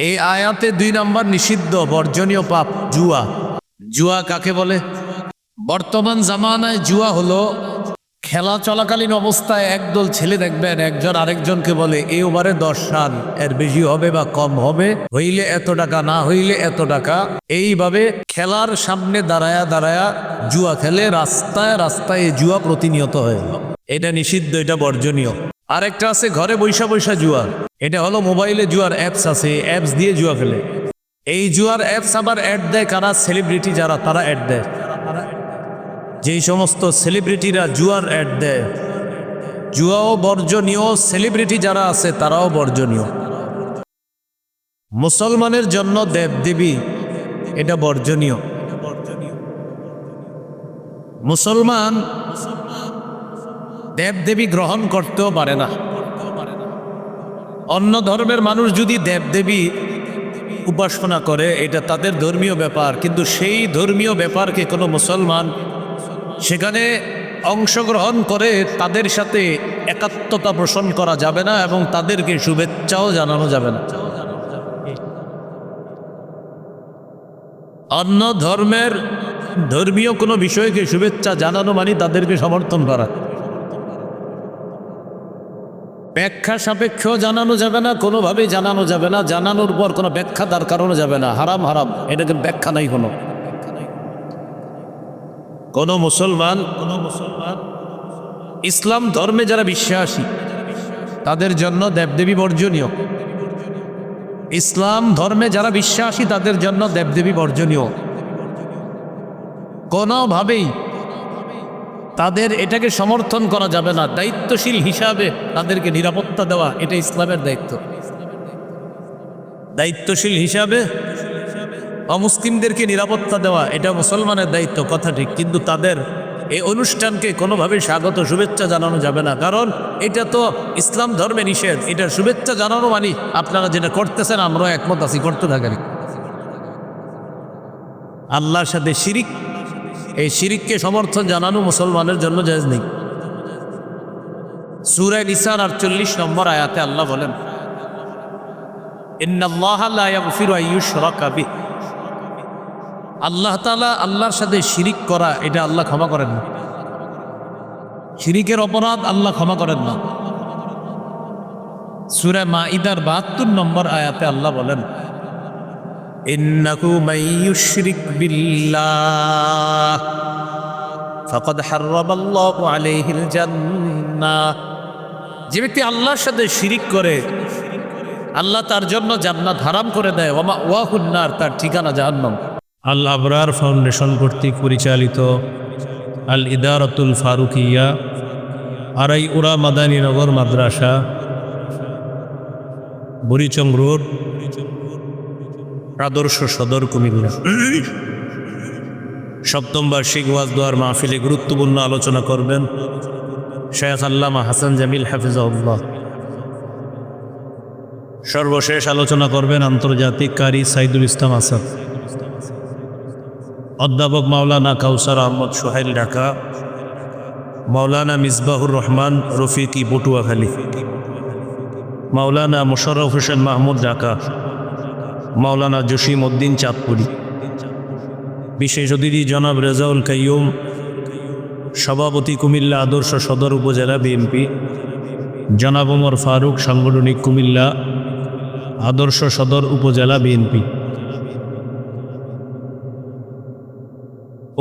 এই আয়াতে 2 নম্বর নিষিদ্ধ বর্জনীয় পাপ জুয়া। জুয়া কাকে বলে? বর্তমান জামানায় জুয়া হলো খেলা চলাকালীন অবস্থায় একদল ছেলে দেখবেন একজন আরেকজনকে বলে এই ওভারে 10 রান, এর বেশি হবে বা কম হবে, হইলে এত টাকা, না হইলে এত টাকা। এইভাবে খেলার সামনে দাঁড়ায়া দাঁড়ায়া জুয়া খেলে, রাস্তায় রাস্তায় এই জুয়া প্রতিনিয়ত হয়। এটা নিষিদ্ধ, এটা বর্জনীয়। আরেকটা আছে ঘরে বৈশা বৈশা জুয়া। এটা হলো মোবাইলে জুয়ার অ্যাপস আছে, অ্যাপস দিয়ে জুয়া খেলে। এই জুয়ার অ্যাপস আবার অ্যাড দেয় কারা? সেলিব্রিটি যারা, তারা অ্যাড দেয়। যেই সমস্ত সেলিব্রিটিরা জুয়ার অ্যাড দেয়, জুয়াও বর্জনীয়, সেলিব্রিটি যারা আছে তারাও বর্জনীয়। মুসলমানের জন্য দেবদেবী এটা বর্জনীয়। মুসলমান দেবদেবী গ্রহণ করতেও পারে না। অন্য ধর্মের মানুষ যদি দেবদেবী উপাসনা করে এটা তাদের ধর্মীয় ব্যাপার, কিন্তু সেই ধর্মীয় ব্যাপারকে কোনো মুসলমান সেখানে অংশগ্রহণ করে তাদের সাথে একাত্মতা পোষণ করা যাবে না এবং তাদেরকে শুভেচ্ছাও জানানো যাবে না। অন্য ধর্মের ধর্মীয় কোনো বিষয়কে শুভেচ্ছা জানানো মানে তাদেরকে সমর্থন করা। ব্যাখ্যা সাপেক্ষেও জানানো যাবে না, কোনোভাবেই জানানো যাবে না। জানানোর পর কোনো ব্যাখ্যা তার কারণে যাবে না। হারাম হারাম, এটাকে ব্যাখ্যা নাই কোনো মুসলমান ইসলাম ধর্মে যারা বিশ্বাসী তাদের জন্য দেবদেবী বর্জনীয়। ইসলাম ধর্মে যারা বিশ্বাসী তাদের জন্য দেবদেবী বর্জনীয়। কোনোভাবেই তাদের এটাকে সমর্থন করা যাবে না। দায়িত্বশীল হিসাবে তাদেরকে নিরাপত্তা দেওয়া এটা ইসলামের দায়িত্ব। দায়িত্বশীল হিসাবে অমুসলিমদেরকে নিরাপত্তা দেওয়া এটা মুসলমানের দায়িত্ব, কথা ঠিক। কিন্তু তাদের এই অনুষ্ঠানকে কোনোভাবে স্বাগত শুভেচ্ছা জানানো যাবে না, কারণ এটা তো ইসলাম ধর্মে নিষেধ। এটা শুভেচ্ছা জানানো মানে আপনারা যেটা করতেছেন আমরা একমত আছি, করতে থাকেন। আল্লাহর সাথে শিরিক, এই শিরিককে সমর্থন জানানো মুসলমানের জন্য জায়েজ নেই। সূরা নিসার 48 নম্বর আয়াতে আল্লাহ বলেন, ইন্নাল্লাহা লা ইয়াগফিরু আন ইউশরাকা বিহি। আল্লাহ তাআলা আল্লাহর সাথে শিরিক করা এটা আল্লাহ ক্ষমা করেন না। শিরিকের অপরাধ আল্লাহ ক্ষমা করেন না। সূরা মাঈদার 72 নম্বর আয়াতে আল্লাহ বলেন, ইন্নাহু মান ইউশরিক বিল্লাহ ফাকাদ হাররামাল্লাহু আলাইহিল জান্নাহ। যে ব্যক্তি আল্লাহর সাথে শিরিক করে আল্লাহ তার জন্য জান্নাত হারাম করে দেয়, ওয়া মাওয়াহুন নার, তার ঠিকানা জাহান্নাম। আল আবরার ফাউন্ডেশন কর্তৃক পরিচালিত আল ইদারাতুল ফারুকিয়া, আড়াইউড়া মাদানীনগর মাদ্রাসা, বুড়িচং রোড, আদর্শ সদর, কুমিল্লা। 7ম বার্ষিক ওয়াজ দোয়ার মাহফিলে গুরুত্বপূর্ণ আলোচনা করবেন শেখ আল্লামা হাসান জামিল হাফিজাহুল্লাহ। সর্বশেষ আলোচনা করবেন আন্তর্জাতিক কারি সাইদুল ইসলাম আসাদ। অধ্যাপক মাওলানা কাউসার আহমদ সোহাইল ঢাকা, মাওলানা মিসবাহুর রহমান রফিকি পটুয়াখালী, মাওলানা মোশাররফ হোসেন মাহমুদ ঢাকা, মাওলানা জসিম উদ্দিন চাঁদপুরি। বিশেষ অতিথি জনাব রেজাউল কাইয়ুম, সভাপতি কুমিল্লা আদর্শ সদর উপজেলা বিএনপি। জনাব ওমর ফারুক, সাংগঠনিক কুমিল্লা আদর্শ সদর উপজেলা বিএনপি।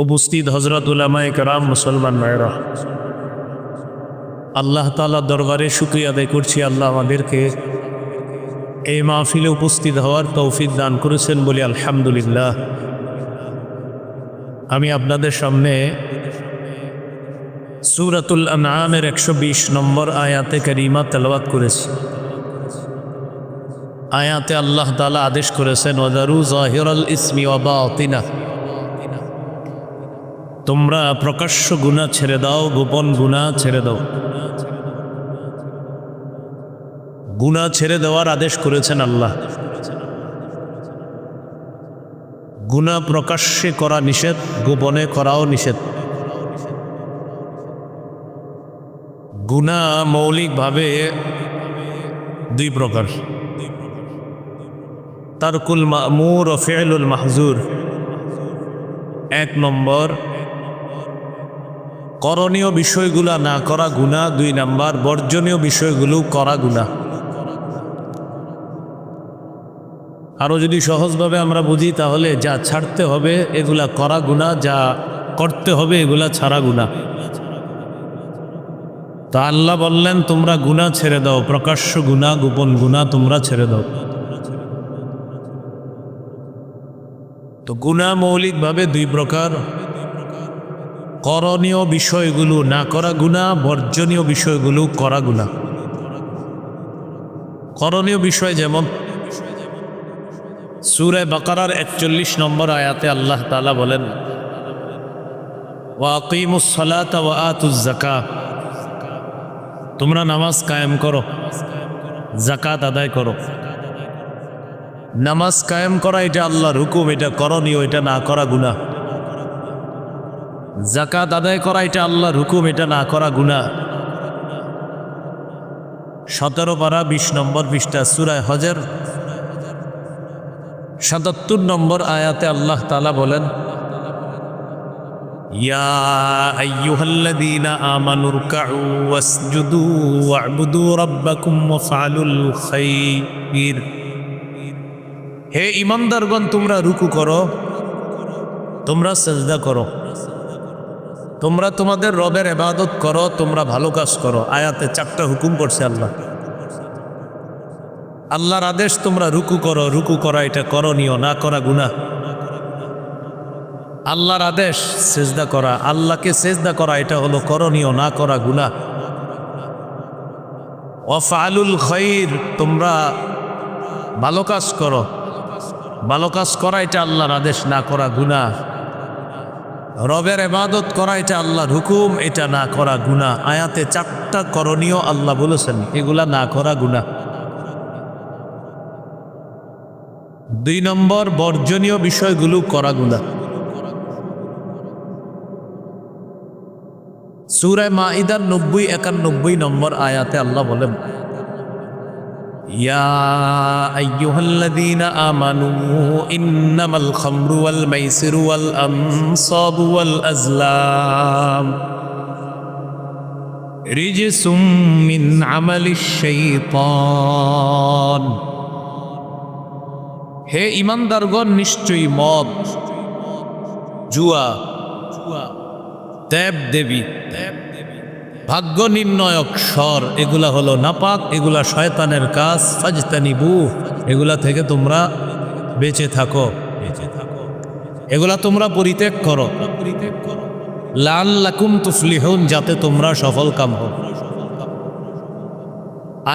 উপস্থিত হযরত উলামায়ে কেরাম, মুসলমান ভাইরা, আল্লাহ তাআলার দরবারে শুকরিয়া আদায় করছি আল্লাহ আমাদেরকে এই মাহফিলে উপস্থিত হওয়ার তৌফিক দান করেছেন বলি আলহামদুলিল্লাহ। আমি আপনাদের সামনে সূরাতুল আনআমের 120 নম্বর আয়াতে কারিমা তেলাওয়াত করেছি। আয়াতে আল্লাহ তাআলা আদেশ করেছেন, ওয়াদারু যাহিরাল ইসমি ওয়া বাতিনা। তোমরা প্রকাশ্য গুনাহ ছেড়ে দাও, গোপন গুনাহ ছেড়ে দাও। গুনাহ ছেড়ে দেওয়ার আদেশ করেছেন আল্লাহ। গুনাহ প্রকাশ্যে করা নিষেধ, গোপনে করাও নিষেধ। গুনাহ মৌলিকভাবে 2 প্রকার। তারকুল মা'মুর ও ফি'লুল মাহজুর। 1 নম্বর করণীয় বিষয়গুলা না করা গুনাহ, 2 নম্বর বর্জনীয় বিষয়গুলো করা গুনাহ। আরও যদি সহজভাবে আমরা বুঝি তাহলে যা ছাড়তে হবে এগুলা করা গুনাহ, যা করতে হবে এগুলা ছাড়া গুনাহ। তা আল্লাহ বললেন তোমরা গুনাহ ছেড়ে দাও, প্রকাশ্য গুনাহ গোপন গুনাহ তোমরা ছেড়ে দাও। তো গুনাহ মৌলিকভাবে 2 প্রকার, করণীয় বিষয়গুলো না করা গুনাহ, বর্জনীয় বিষয়গুলো করা গুনাহ। করণীয় বিষয় যেমন সূরা বাকারার 41 নম্বর আয়াতে আল্লাহ তাআলা বলেন ওয়া আকিমুস সালাতা ওয়া আতুজ যাকাত, তোমরা নামাজ কায়েম করো, যাকাত আদায় করো। নামাজ কায়েম করা এটা আল্লাহর হুকুম, এটা করণীয়, এটা না করা গুনাহ। যাকাত আদায় করা এটা আল্লাহর হুকুম, এটা না করা গুনাহ। 17 পারা 20 নম্বর পৃষ্ঠা সূরা হজর 77 নম্বর আয়াতে আল্লাহ তাআলা বলেন ইয়া আইয়ুহাল্লাযীনা আমানু রুকউ ওয়াসজুদু ওয়া'বুদু রাব্বাকুম ওয়াফআলুল খায়র। হে ঈমানদারগণ, তোমরা রুকু করো, তোমরা সিজদা করো, তোমরা তোমাদের রবের ইবাদত করো, তোমরা ভালো কাজ করো। আয়াতে 4টা হুকুম করছে আল্লাহ। আল্লাহর আদেশ তোমরা রুকু করো, রুকু করা এটা করণীয়, না করা গুনাহ। আল্লাহর আদেশ সিজদা করা, আল্লাহকে সিজদা করা এটা হলো করণীয়, না করা গুনাহ। ওয়াফআলুল খায়র, তোমরা ভালো কাজ করো, ভালো কাজ করা এটা আল্লাহর আদেশ, না করা গুনাহ। রবের ইবাদত করা এটা আল্লাহর হুকুম, এটা না করা গুনাহ। আয়াতে 4টা করণীয় আল্লাহ বলেছেন, এগুলা না করা গুনাহ। 2 নম্বর বর্জনীয় বিষয়গুলো করা গুনাহ। সূরা মাঈদার 90-91 নম্বর আয়াতে আল্লাহ বলেন ইয়া আইয়ুহাল্লাযীনা আমানু ইন্নামাল খামরু ওয়াল মাইসিরু ওয়াল আনসাবু ওয়াল আজলাম রিজসুম মিন আমালিশ শাইতান। হে ঈমানদারগণ, নিশ্চয়ই মদ, জুয়া, দেব দেবী, ভাগ্য নির্ণয়ক স্বর, এগুলা হলো নাপাক, এগুলা শয়তানের কাজ। ফাজতানিবু, এগুলা থেকে তোমরা বেঁচে থাকো, এগুলা তোমরা পরিত্যাগ করো। লাআল্লাকুম তুফলিহুন, যাতে তোমরা সফল কাম হও।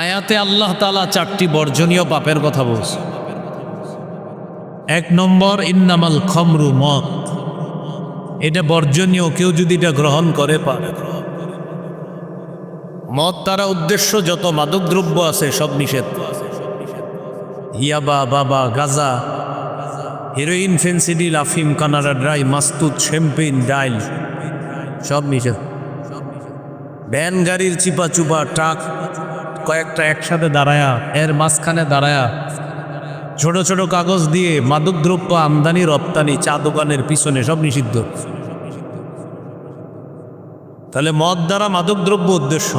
আয়াতে আল্লাহ তাআলা 4টি বর্জনীয় পাপের কথা বলছে। 1 নম্বর ইন্নামাল খামরু, মদ, এটা বর্জনীয়, কেউ যদি এটা গ্রহণ করে পারে। মদ তারা উদ্দেশ্য যত মাদকদ্রব্য আছে সব নিষেধ। ইয়াবা, বাবা, গাঁজা, হেরোইন, ফেন্সিডিল, আফিম, কানাডা ড্রাই, মাস্তুত, শ্যাম্পেন, ডাইল সব নিষেধ। ভ্যান গাড়ির চিপা চুপা, ট্রাক কয়েকটা একসাথে দাঁড়ায়া, এর মাঝখানে দাঁড়ায়া ছোট ছোট কাগজ দিয়ে মাদকদ্রব্য আমদানি রপ্তানি, চা দোকানের পিছনে সব নিষিদ্ধ। তাহলে মদ দ্বারা মাদকদ্রব্য উদ্দেশ্য,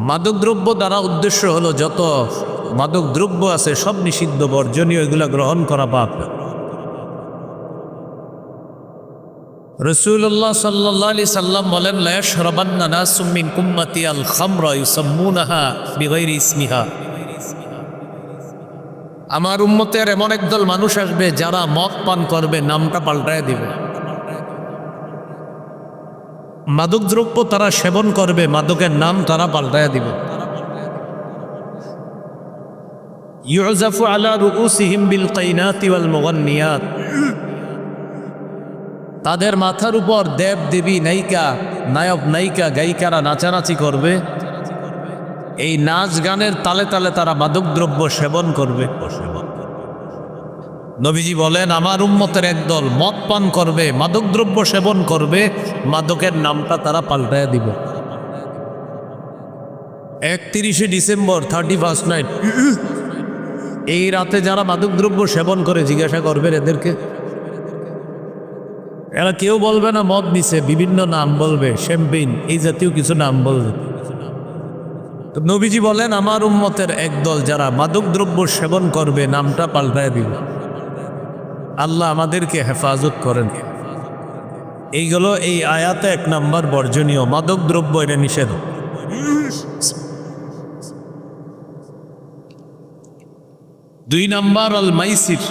মাদকদ্রব্য দ্বারা উদ্দেশ্য হলো যত মাদকদ্রব্য আছে সব নিষিদ্ধ, বর্জনীয়, এগুলা গ্রহণ করা পাপ। রাসূলুল্লাহ সাল্লাল্লাহু আলাইহি সাল্লাম বলেন লা ইয়াশরাবান্না নাসুম মিন উম্মতি আল খামরা ইউসাম্মুনাহা বিগাইরি ইসমিহা। আমার উম্মতের এমন একদল মানুষ আসবে যারা মদ পান করবে, নামটা পাল্টায় দিবে। মাদকদ্রব্য তারা সেবন করবে, মাদকের নাম তারা পাল্টায় দিবে। ইউজাফু আলা রুউসিহিম বিল কাইনাতি ওয়াল মুগান্নিয়াত, তাদের মাথার উপর দেব দেবী, নায়িকা, নায়ক নায়িকা, গায়িকারা নাচানাচি করবে। এই নাচ গানের তালে তালে তারা মাদকদ্রব্য সেবন করবে। নবীজি বলেন আমার উম্মতের একদল মদ পান করবে, মাদকদ্রব্য সেবন করবে, মাদকের নামটা তারা পাল্টায় দিবে। 31 ডিসেম্বর 31st নাইট এই রাতে যারা মাদকদ্রব্য সেবন করে জিজ্ঞাসা করবেন এদেরকে, এরা কেউ বলবে না মদ নিছে, বিভিন্ন নাম বলবে, শ্যাম্পেইন এই জাতীয় কিছু নাম বলবে। তো নবীজি বলেন আমার উম্মতের একদল যারা মাদকদ্রব্য সেবন করবে নামটা পাল্টায় দিবে। আল্লাহ আমাদেরকে হেফাজত করেন। এইগুলো এই আয়াতে 1 নম্বর বর্জনীয়, মাদকদ্রব্য এটা নিষেধ। 2 নম্বর আল মাইসির,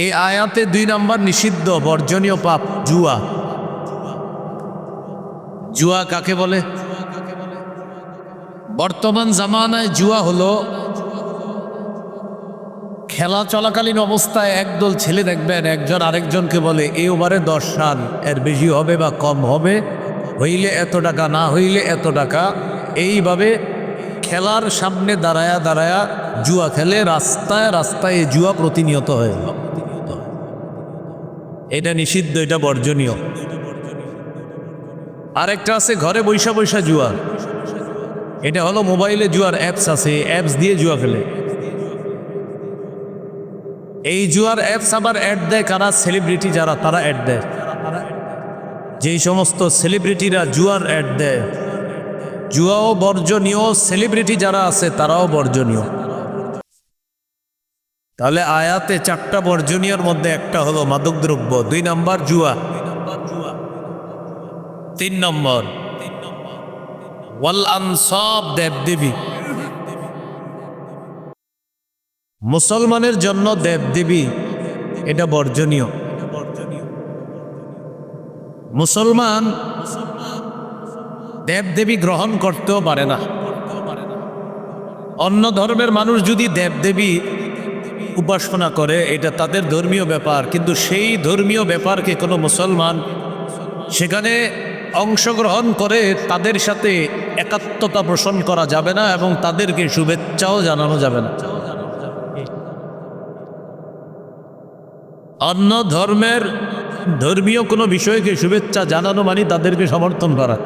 এই আয়াতে 2 নম্বর নিষিদ্ধ বর্জনীয় পাপ জুয়া। জুয়া কাকে বলে? বর্তমান জামানায় জুয়া হলো খেলা চলাকালীন অবস্থায় একদল ছেলে দেখবেন একজন আরেকজনকে বলে এই ওভারে 10 রান, এর বেশি হবে বা কম হবে, হইলে এত টাকা, না হইলে এত টাকা। এইভাবে খেলার সামনে দাঁড়ায়া দাঁড়ায়া জুয়া খেলে, রাস্তায় রাস্তায় জুয়া প্রতিনিয়ত হয়। এটা নিষিদ্ধ, এটা বর্জনীয়। আরেকটা আছে ঘরে বৈশা বৈশা জুয়া, এটা হলো মোবাইলে জুয়ার অ্যাপস আছে, অ্যাপস দিয়ে জুয়া খেলে। এই জুয়ার অ্যাপস আবার অ্যাড দেয় কারা? সেলিব্রিটি যারা, তারা অ্যাড দেয়। যেই সমস্ত সেলিব্রিটিরা জুয়ার অ্যাড দেয়, জুয়াও বর্জনীয়, সেলিব্রিটি যারা আছে তারাও বর্জনীয়। তাহলে আয়াতে 4টা বর্জনীয়র মধ্যে একটা হলো মাদকদ্রব্য, 2 নম্বর জুয়া, 3 নম্বর ওয়াল আনসাব, দেবদেবী। মুসলমানের জন্য দেবদেবী এটা বর্জনীয়। মুসলমান দেবদেবী গ্রহণ করতেও পারে না। অন্য ধর্মের মানুষ যদি দেবদেবী উপাসনা করে এটা তাদের ধর্মীয় ব্যাপার, কিন্তু সেই ধর্মীয় ব্যাপারকে কোনো মুসলমান সেখানে অংশগ্রহণ করে তাদের সাথে একাত্মতা পোষণ করা যাবে না এবং তাদেরকে শুভেচ্ছাও জানানো যাবে না। অন্য ধর্মের ধর্মীয় কোনো বিষয়কে শুভেচ্ছা জানানো মানে তাদেরকে সমর্থন করা।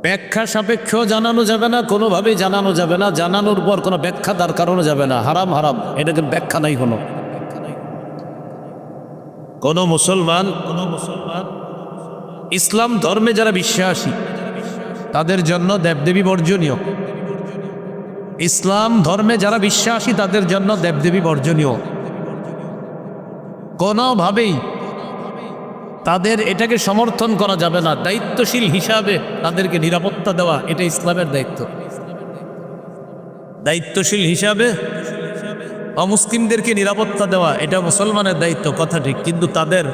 ব্যাখ্যা সাপেক্ষেও জানানো যাবে না, কোনোভাবেই জানানো যাবে না, জানানোর পর কোনো ব্যাখ্যা তার কারণে যাবে না। হারাম হারাম, এটাকে ব্যাখ্যা নাই কোনো। কোনো মুসলমান ইসলাম ধর্মে যারা বিশ্বাসী তাদের জন্য দেবদেবী বর্জনীয়। ইসলাম ধর্মে যারা বিশ্বাসী তাদের জন্য দেবদেবী বর্জনীয়। কোনোভাবেই তাদের এটাকে সমর্থন করা যাবে না। দায়িত্বশীল হিসাবে তাদেরকে নিরাপত্তা দেওয়া এটা ইসলামের দায়িত্ব। দায়িত্বশীল হিসাবে অমুসলিমদেরকে নিরাপত্তা দেওয়া এটা মুসলমানের দায়িত্ব, কথা ঠিক, কিন্তু তাদের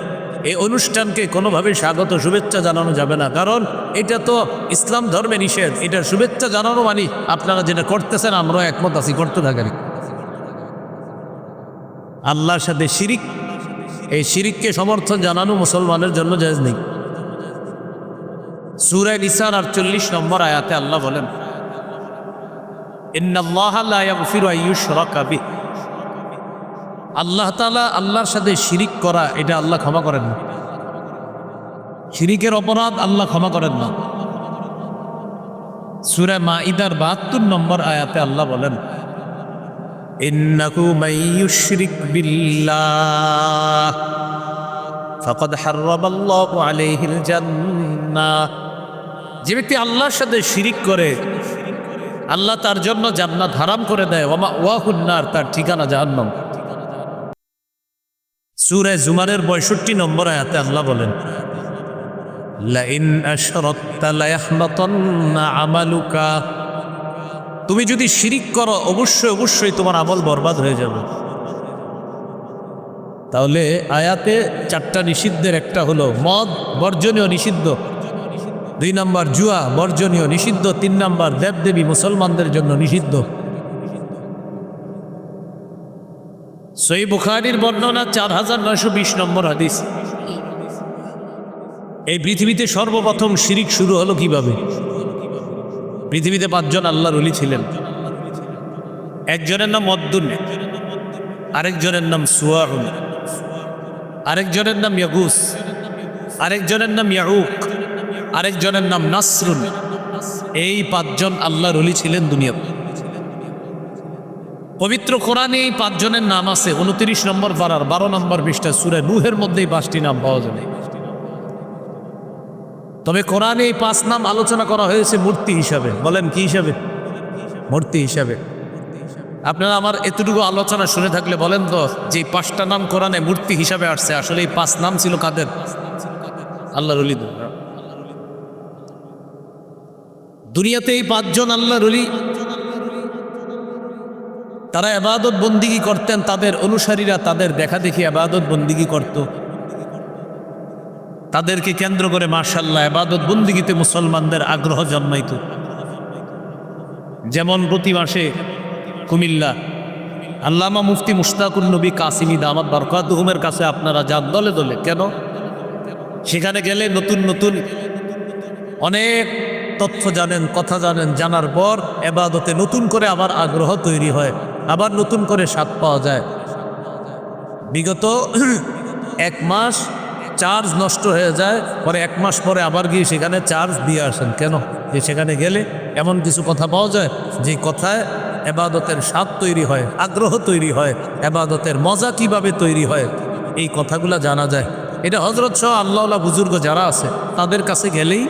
এই অনুষ্ঠানকে কোনোভাবে স্বাগত শুভেচ্ছা জানানো যাবে না, কারণ এটা তো ইসলাম ধর্মে নিষেধ। এটা শুভেচ্ছা জানানো মানে আপনারা যেটা করতেছেন আমরাও একমত আছি, করতে থাকেন। আল্লাহর সাথে শিরিক, এই শিরিককে সমর্থন জানানো মুসলমানের জন্য জায়েজ নেই। সূরা নিসার 48 নম্বর আয়াতে আল্লাহ বলেন ইন্নাল্লাহা লা ইয়াগফিরু আন ইউশরাকা বিহি, আল্লাহ তাআলা আল্লাহর সাথে শিরিক করা এটা আল্লাহ ক্ষমা করেন না। শিরিকের অপরাধ আল্লাহ ক্ষমা করেন না। সূরা মাঈদার 72 নম্বর আয়াতে আল্লাহ বলেন ইন্নাহু মান ইউশরিক বিল্লাহ ফাকাদ হারামাল্লাহু আলাইহিল জান্নাহ, যে ব্যক্তি আল্লাহর সাথে শিরিক করে আল্লাহ তার জন্য জান্নাত হারাম করে দেয়, ওয়া মাওয়াহুন নার, তার ঠিকানা জাহান্নাম। সূরা জুমারের 65 নম্বর আয়াতে আল্লাহ বলেন লাইন আশরাকতা লায়াহবাতান্না আমালুকা, তুমি যদি শিরিক করো অবশ্যই অবশ্যই তোমার আমল বরবাদ হয়ে যাবে। তাহলে আয়াতে 4টা নিষিদ্ধের একটা হলো মদ বর্জনীয়, নিষিদ্ধ। 2 নম্বর জুয়া বর্জনীয়, নিষিদ্ধ। 3 নম্বর দেবদেবী মুসলমানদের জন্য নিষিদ্ধ। সহিহ বুখারীর বর্ণনা 4920 নম্বর হাদিস। এই পৃথিবীতে সর্বপ্রথম শিরিক শুরু হলো কিভাবে? পৃথিবীতে 5 জন আল্লাহর ওলি ছিলেন। একজনের নাম মদ্দুন, আরেকজনের নাম সুয়াউন, আরেকজনের নাম ইয়াগুস, আরেকজনের নাম ইয়াউক, আরেকজনের নাম নাসরুন, এই পাঁচজন আল্লাহর ওলি ছিলেন দুনিয়াতে। পবিত্র কোরআনে এই পাঁচজনের নাম আছে 29 নম্বর পারার 12 নম্বর পৃষ্ঠা সূরা নূহের মধ্যেই 5টি নাম পাওয়া যাবে। তবে কোরআনে এই 5 নাম আলোচনা করা হয়েছে মূর্তি হিসাবে। বলেন কি হিসাবে? মূর্তি হিসাবে। আপনারা আমার এতটুকু আলোচনা শুনে থাকলে বলেন তো, যে 5টা নাম কোরআনে মূর্তি হিসাবে আসছে, আসলে এই 5 নাম ছিল কাদের? আল্লাহর ওলিদের। দুনিয়াতে এই 5 জন আল্লাহর ওলি, তারা ইবাদত বন্দিগি করতেন, তাদের অনুসারীরা তাদের দেখা দেখি ইবাদত বন্দিগি করত। তাদেরকে কেন্দ্র করে মাশাআল্লাহ ইবাদত বন্দিগিতে মুসলমানদের আগ্রহ জন্মাইত। যেমন প্রতি মাসে কুমিল্লা আল্লামা মুফতি মুশতাকুর নবী কাসিমি দামাত বরকাতুহুমের কাছে আপনারা যান দলে দলে। কেন? সেখানে গেলে নতুন নতুন অনেক তথ্য জানেন, কথা জানেন, জানার পর ইবাদতে নতুন করে আবার আগ্রহ তৈরি হয়, আবার নতুন করে স্বাদ পাওয়া যায়। বিগত 1 মাস চার্জ নষ্ট হয়ে যায়, পরে 1 মাস পরে আবার গিয়ে সেখানে চার্জ দিয়ে আসেন। কেন? যে সেখানে গেলে এমন কিছু কথা পাওয়া যায় যে কথায় ইবাদতের স্বাদ তৈরি হয়, আগ্রহ তৈরি হয়, ইবাদতের মজা কিভাবে তৈরি হয় এই কথাগুলো জানা যায়। এটা হযরত সহ আল্লাহওয়ালা বুজুর্গ যারা আছে তাদের কাছে গেলেই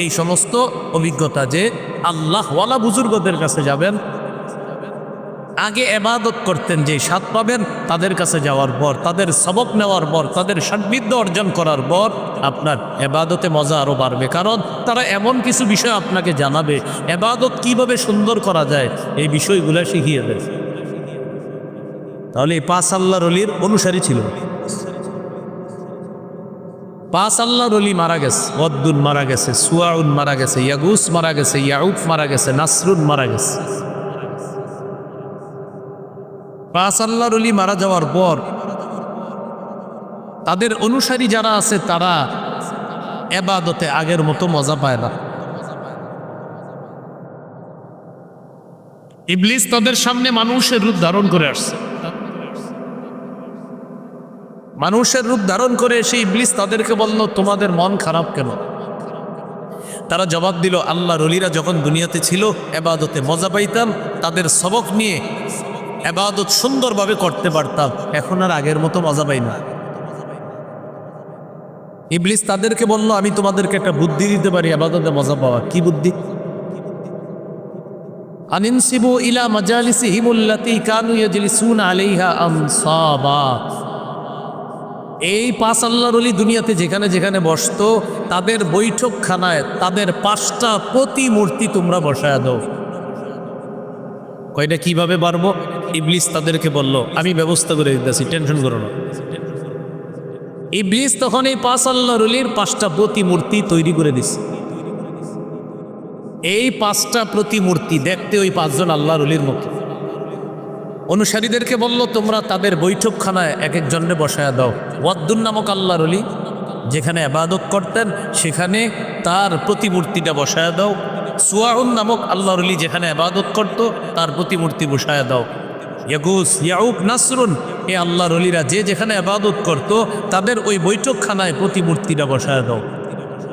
এই সমস্ত অভিজ্ঞতা, যে আল্লাহওয়ালা বুজুর্গদের কাছে যাবেন, আগে ইবাদত করতেন, যে স্বাদ পাবেন তাদের কাছে যাওয়ার পর, তাদের সবক নেওয়ার পর, তাদের সান্নিধ্য অর্জন করার পর আপনার ইবাদতে মজা আরও বাড়বে। কারণ তারা এমন কিছু বিষয় আপনাকে জানাবে, ইবাদত কিভাবে সুন্দর করা যায় এই বিষয়গুলো শিখিয়ে দেয়। তাহলে এই 5 আল্লাহর ওলির অনুসারী ছিল। 5 আল্লাহর ওলি মারা গেছে। ওয়াদ্দুন মারা গেছে, সুয়াউন মারা গেছে, ইয়াগুস মারা গেছে, ইয়াউক মারা গেছে, নাসরুন মারা গেছে। 5 আল্লাহর ওলি মারা যাওয়ার পর তাদের অনুসারী যারা আছে তারা ইবাদতে আগের মতো মজা পায় না। ইবলিস তাদের সামনে মানুষের রূপ ধারণ করে আসছে। মানুষের রূপ ধারণ করে এসে ইবলিস তাদেরকে বলল, তোমাদের মন খারাপ কেন? তারা জবাব দিল, আল্লাহর ওলিরা যখন দুনিয়াতে ছিল ইবাদতে মজা পাইতাম, তাদের সবক নিয়ে ইবাদত সুন্দরভাবে করতে পারতাম, এখন আর আগের মতো মজা পাই না। ইবলিস তাদেরকে বলল, আমি তোমাদেরকে একটা বুদ্ধি দিতে পারি ইবাদতে মজা পাওয়া। কি বুদ্ধি? আনিনসিবু ইলা মাজালিসিহিমুল্লাতী কানু ইয়াজলিসুনা আলাইহা আনসাবা। এই 5 আল্লাহর ওলি দুনিয়াতে যেখানে যেখানে বসতো, তাদের বৈঠকখানায় তাদের 5টা প্রতিমূর্তি তোমরা বসায় দাও। কয়টা কিভাবে পারবো? ইবলিস তাদেরকে বলল, আমি ব্যবস্থা করে দিতেছি, টেনশন করো না। ইবলিস তখন এই 5 আল্লাহর ওলির 5টা প্রতিমূর্তি তৈরি করে দিছে। এই 5টা প্রতিমূর্তি দেখতে ওই 5 জন আল্লাহর ওলির মতো। অনুসারীদেরকে বলল, তোমরা তাদের বৈঠকখানায় এক একজনে বসায়া দাও। ওয়াদ্দুন নামক আল্লাহর ওলি যেখানে ইবাদত করতেন সেখানে তার প্রতিমূর্তিটা বসায়া দাও। সুয়াউন নামক আল্লাহর ওলি যেখানে ইবাদত করত তার প্রতিমূর্তি বসায়া দাও। ইয়াগুস, ইয়াউক, নাসরুন এই আল্লাহর ওলিরা যে যেখানে ইবাদত করত তাদের ওই বৈঠকখানায় প্রতিমূর্তিটা বসায়া দাও।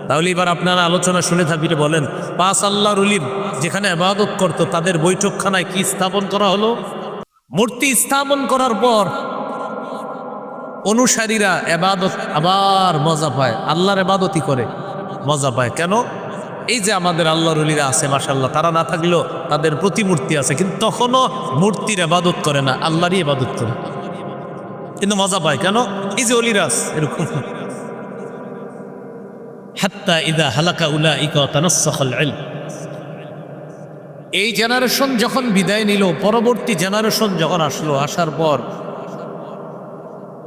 তাহলে এবার আপনারা আলোচনা শুনে থাকলে বলেন, 5 আল্লাহর ওলির যেখানে ইবাদত করত তাদের বৈঠকখানায় কি স্থাপন করা হলো? মূর্তি স্থাপন করার পর অনুসারীরা ইবাদত আবার মজা পায়, আল্লাহর ইবাদতই করে মজা পায়। কেন? এই যে আমাদের আল্লাহর ওলিরা আছে মাশাআল্লাহ, তারা না থাকলেও তাদের প্রতিমূর্তি আছে, কিন্তু তখনও মূর্তির ইবাদত করে না, আল্লাহরই ইবাদত করে, কিন্তু মজা পায়। কেন? এই যে ওলিরা আছে এরকম। হাত্তা ইযা হালাকা উলাইকা তানাসসাখাল ইলম। এই জেনারেশন যখন বিদায় নিল, পরবর্তী জেনারেশন যখন আসলো, আসার পর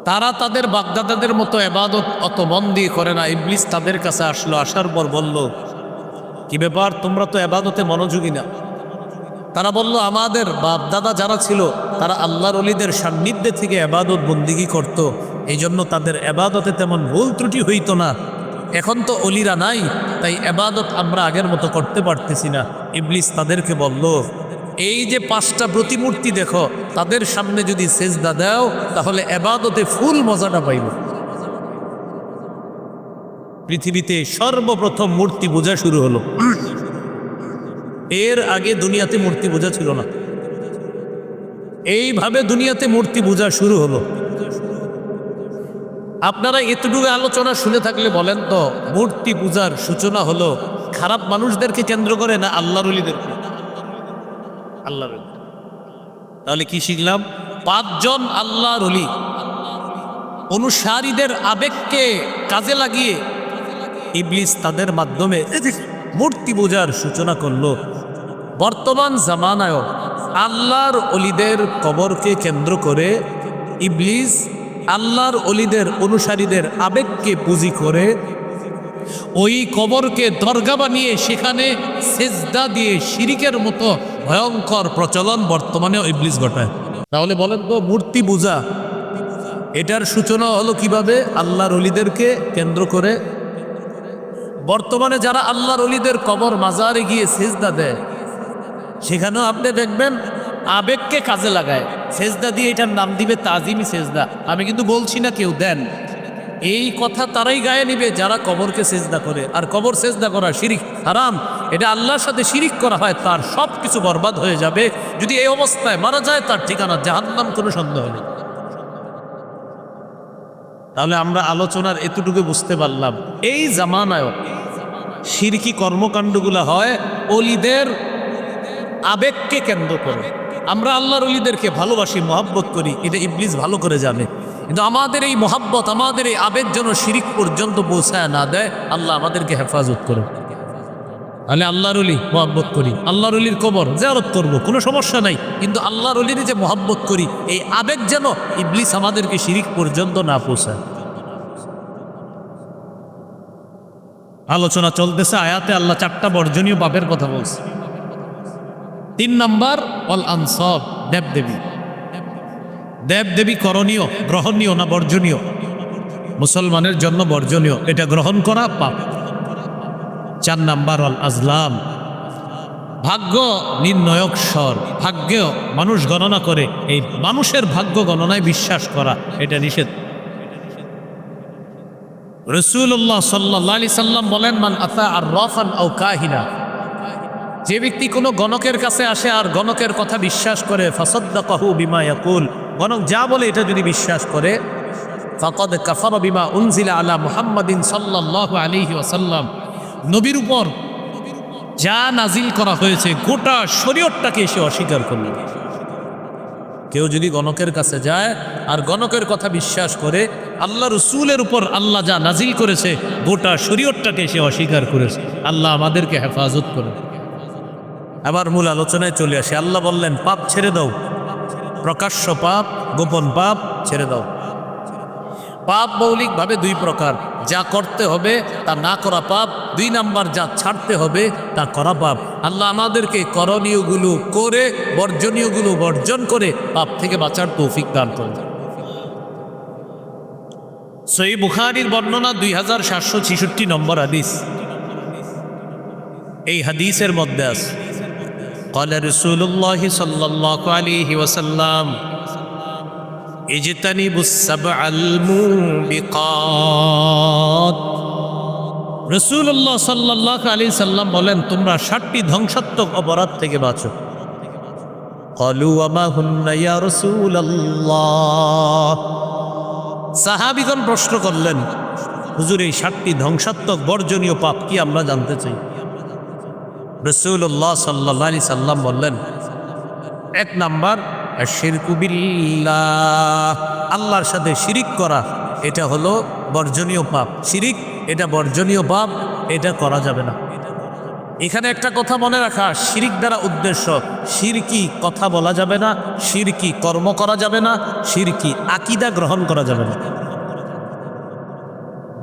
তারা তাদের বাগদাদাদের মতো ইবাদত অত মন দিয়ে করে না। ইবলিস তাদের কাছে আসলো, আসার পর বলল, কি ব্যাপার, তোমরা তো ইবাদতে মনোযোগী না। তারা বলল, আমাদের বাপ দাদা যারা ছিল তারা আল্লাহর ওলিদের সান্নিধ্যে থেকে ইবাদত বন্দিগি করত, এই জন্য তাদের ইবাদতে তেমন ভুল ত্রুটি হইতো না। এখন তো ওলিরা নাই, তাই ইবাদত আমরা আগের মতো করতে পারতেছি না। ইবলিস তাদেরকে বলল, এই যে 5টা প্রতিমূর্তি দেখো, তাদের সামনে যদি সেজদা দাও তাহলে ইবাদতে ফুল মজাটা পাইব। পৃথিবীতে সর্বপ্রথম মূর্তি পূজা শুরু হলো। এর আগে দুনিয়াতে মূর্তি পূজা ছিল না। এইভাবে দুনিয়াতে মূর্তি পূজা শুরু হলো। আপনারা এতটুকু আলোচনা শুনে থাকলে বলেন তো, মূর্তি পূজার সূচনা হলো খারাপ মানুষদেরকে কেন্দ্র করে না আল্লাহর ওলিদেরকে? আল্লাহর ওলি। তাহলে কি শিখলাম? 5 জন আল্লাহর ওলি অনুসারীদের আবেগকে কাজে লাগিয়ে ইবলিস তাদের মাধ্যমে মূর্তি পূজার সূচনা করলো। বর্তমান জামানায়ও আল্লাহর ওলিদের কবরকে কেন্দ্র করে ইবলিস আল্লাহর ওলিদের অনুসারীদের আবেগকে পুঁজি করে ওই কবরকে দরগা বানিয়ে সেখানে সেজদা দিয়ে শিরিকের মতো ভয়ঙ্কর প্রচলন বর্তমানেও ইবলিস ঘটায়। তাহলে বলেন তো, মূর্তি পূজা এটার সূচনা হলো কিভাবে? আল্লাহর ওলিদেরকে কেন্দ্র করে। বর্তমানে যারা আল্লাহর ওলিদের কবর মাজারে গিয়ে সেজদা দেয়, সেখানেও আপনি দেখবেন আবেগকে কাজে লাগায়, সেজদা দিয়ে এটার নাম দিবে তাজিমি সেজদা। আমি কিন্তু বলছি না কেউ দেন, এই কথা তারাই গায়ে নিবে যারা কবরকে সেজদা করে। আর কবর সেজদা করা শিরিক, হারাম। এটা আল্লাহর সাথে শিরিক করা হয়, তার সব কিছু বরবাদ হয়ে যাবে। যদি এই অবস্থায় মারা যায়, তার ঠিকানা জাহান্নাম, কোনো সন্দেহ নেই। তাহলে আমরা আলোচনার এতটুকু বুঝতে পারলাম, এই জামানায় শিরকি কর্মকাণ্ডগুলো হয় ওলিদের আবেগকে কেন্দ্র করে। আমরা আল্লাহর ওলিদেরকে ভালোবাসি, মহাব্বত করি, এটা ইবলিস ভালো করে জানে। কিন্তু আমাদের এই মহাব্বত, আমাদের এই আবেগ যেন শিরিক পর্যন্ত পৌঁছায় না দেয়, আল্লাহ আমাদেরকে হেফাজত করে। তাহলে আল্লাহর ওলি মহাব্বত করি, আল্লাহর ওলির কবর জিয়ারত করব, কোনো সমস্যা নাই। কিন্তু আল্লাহর ওলির যে মহাব্বত করি, এই আবেগ যেন ইবলিস আমাদেরকে শিরিক পর্যন্ত না পৌঁছায়। আলোচনা চলতেছে, আয়াতে আল্লাহ 4টা বর্জনীয় পাপের কথা বলছে। 3 নাম্বার অল আনসাব, দেবদেবী। দেবদেবী করণীয়, গ্রহণীয় না বর্জনীয়? মুসলমানের জন্য বর্জনীয়, এটা গ্রহণ করা পাপ। 4 নাম্বার অল আজলাম, ভাগ্য নির্ণয়ক স্বর। ভাগ্য মানুষ গণনা করে, এই মানুষের ভাগ্য গণনায় বিশ্বাস করা এটা নিষেধ। রাসূলুল্লাহ সাল্লাল্লাহু আলাইহি সাল্লাম বলেন, মান আতা আররাফান আও কাহিনা, যে ব্যক্তি কোনো গণকের কাছে আসে আর গণকের কথা বিশ্বাস করে, ফাসাদ্দাকাহু বিমা ইয়াকুল, গণক যা বলে এটা যদি বিশ্বাস করে, ফাকাদ কাফারা বিমা উনজিলা আলা মুহাম্মাদিন সাল্লাল্লাহু আলাইহি ওয়াসাল্লাম, নবীর উপর যা নাজিল করা হয়েছে গোটা শরীয়তটাকে এসে অস্বীকার করল। কেউ যদি গণকের কাছে যায় আর গণকের কথা বিশ্বাস করে, আল্লাহ রসুলের উপর আল্লাহ যা নাজিল করেছে গোটা শরীয়তটাকে সে অস্বীকার করেছে। আল্লাহ আমাদেরকে হেফাজত করে। আবার মূল আলোচনায় চলে আসে। আল্লাহ বললেন, পাপ ছেড়ে দাও, প্রকাশ্য পাপ, গোপন পাপ ছেড়ে দাও। পাপ মৌলিকভাবে 2 প্রকার, যা করতে হবে তা না করা পাপ, 2 নাম্বার যা ছাড়তে হবে তা করা পাপ। আল্লাহ আমাদেরকে করণীয়গুলো করে, বর্জনীয়গুলো বর্জন করে পাপ থেকে বাঁচার তৌফিক দান করুন। সহিহ বুখারীর বর্ণনা 2766 নম্বর হাদিস। এই হাদিসের মধ্যে আছে, قال رسول الله صلى الله عليه وسلم اجتنبوا السبع الموبقات। রাসূলুল্লাহ সাল্লাল্লাহু আলাইহি সাল্লাম বলেন, তোমরা 7টি ধ্বংসাত্মক অপরাধ থেকে বাঁচো। قالوا وما هن يا رسول الله, সাহাবীগণ প্রশ্ন করলেন, হুজুর এই 7টি ধ্বংসাত্মক বর্জনীয় পাপ কি, আমরা জানতে চাই। রাসূলুল্লাহ সাল্লাল্লাহু আলাইহি সাল্লাম বললেন, 1 নাম্বার আশরিকু বিল্লাহ, আল্লাহর সাথে শিরিক করা, এটা হলো বর্জনীয় পাপ। শিরিক এটা বর্জনীয় পাপ, এটা করা যাবে না। এখানে একটা কথা মনে রাখা, শিরিক দ্বারা উদ্দেশ্য শিরকি কথা বলা যাবে না, শিরকি কর্ম করা যাবে না, শিরকি আকীদা গ্রহণ করা যাবে না।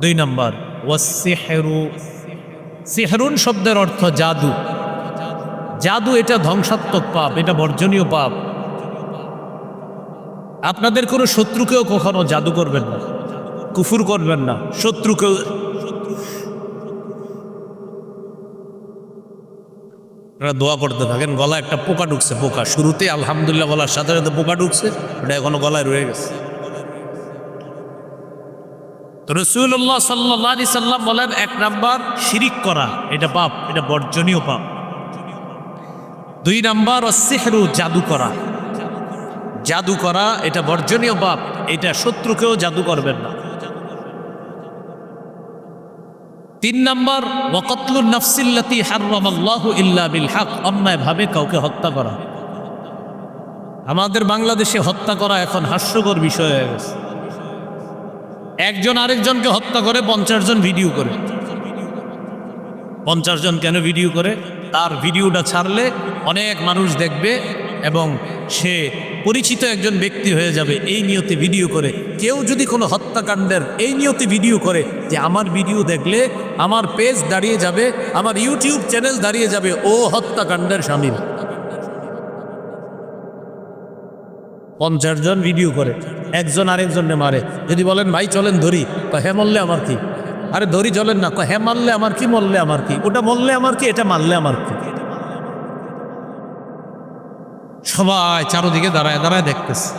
2 নাম্বার ওয়াসসিহরু, সিহরুন শব্দের অর্থ জাদু। জাদু এটা ধ্বংসাত্মক পাপ, এটা বর্জনীয় পাপ। আপনাদের কোনো শত্রুকেও কখনো জাদু করবেন না, কুফর করবেন না। শত্রুকেও দোয়া করতে থাকেন। গলায় একটা পোকা ঢুকছে, পোকা শুরুতে আলহামদুলিল্লাহ বলার সাথে সাথে পোকা ঢুকছে, ওটা এখনো গলায় রয়ে গেছে। তো রাসূলুল্লাহ সাল্লাল্লাহু আলাইহি সাল্লাম বলেন, 1 নাম্বার শিরিক করা, এটা পাপ, এটা বর্জনীয় পাপ। 2 নাম্বার সিহরু, জাদু করা। জাদু করা এটা বর্জনীয় পাপ, এটা শত্রুকেও জাদু করবেন না। 3 নাম্বার ওয়াকাতলুন নাফসিল্লাতী হারামাল্লাহু ইল্লা বিল হক, অন্যায়ভাবে কাউকে হত্যা করা। আমাদের বাংলাদেশে হত্যা করা এখন হাস্যকর বিষয় হয়ে গেছে। একজন আরেকজনকে হত্যা করে 50 জন ভিডিও করে। 50 জন কেন ভিডিও করে? তার ভিডিওটা ছাড়লে অনেক মানুষ দেখবে এবং সে পরিচিত একজন ব্যক্তি হয়ে যাবে, এই নিয়তে ভিডিও করে। কেউ যদি কোনো হত্যাকাণ্ডের এই নিয়তে ভিডিও করে যে আমার ভিডিও দেখলে আমার পেজ দাঁড়িয়ে যাবে, আমার ইউটিউব চ্যানেল দাঁড়িয়ে যাবে, ও হত্যাকাণ্ডের শামিল। 50 জন ভিডিও করে, একজন আরেকজনকে মারে। যদি বলেন ভাই চলেন ধরি, হ্যাঁ মরলে আমার কি? আরে ধরি চলেন না, হ্যাঁ মারলে আমার কি, মরলে আমার কি? ওটা মরলে আমার কি, এটা মারলে আমার কি? সবাই চারদিকে দাঁড়ায় দাঁড়ায় দেখতেছে।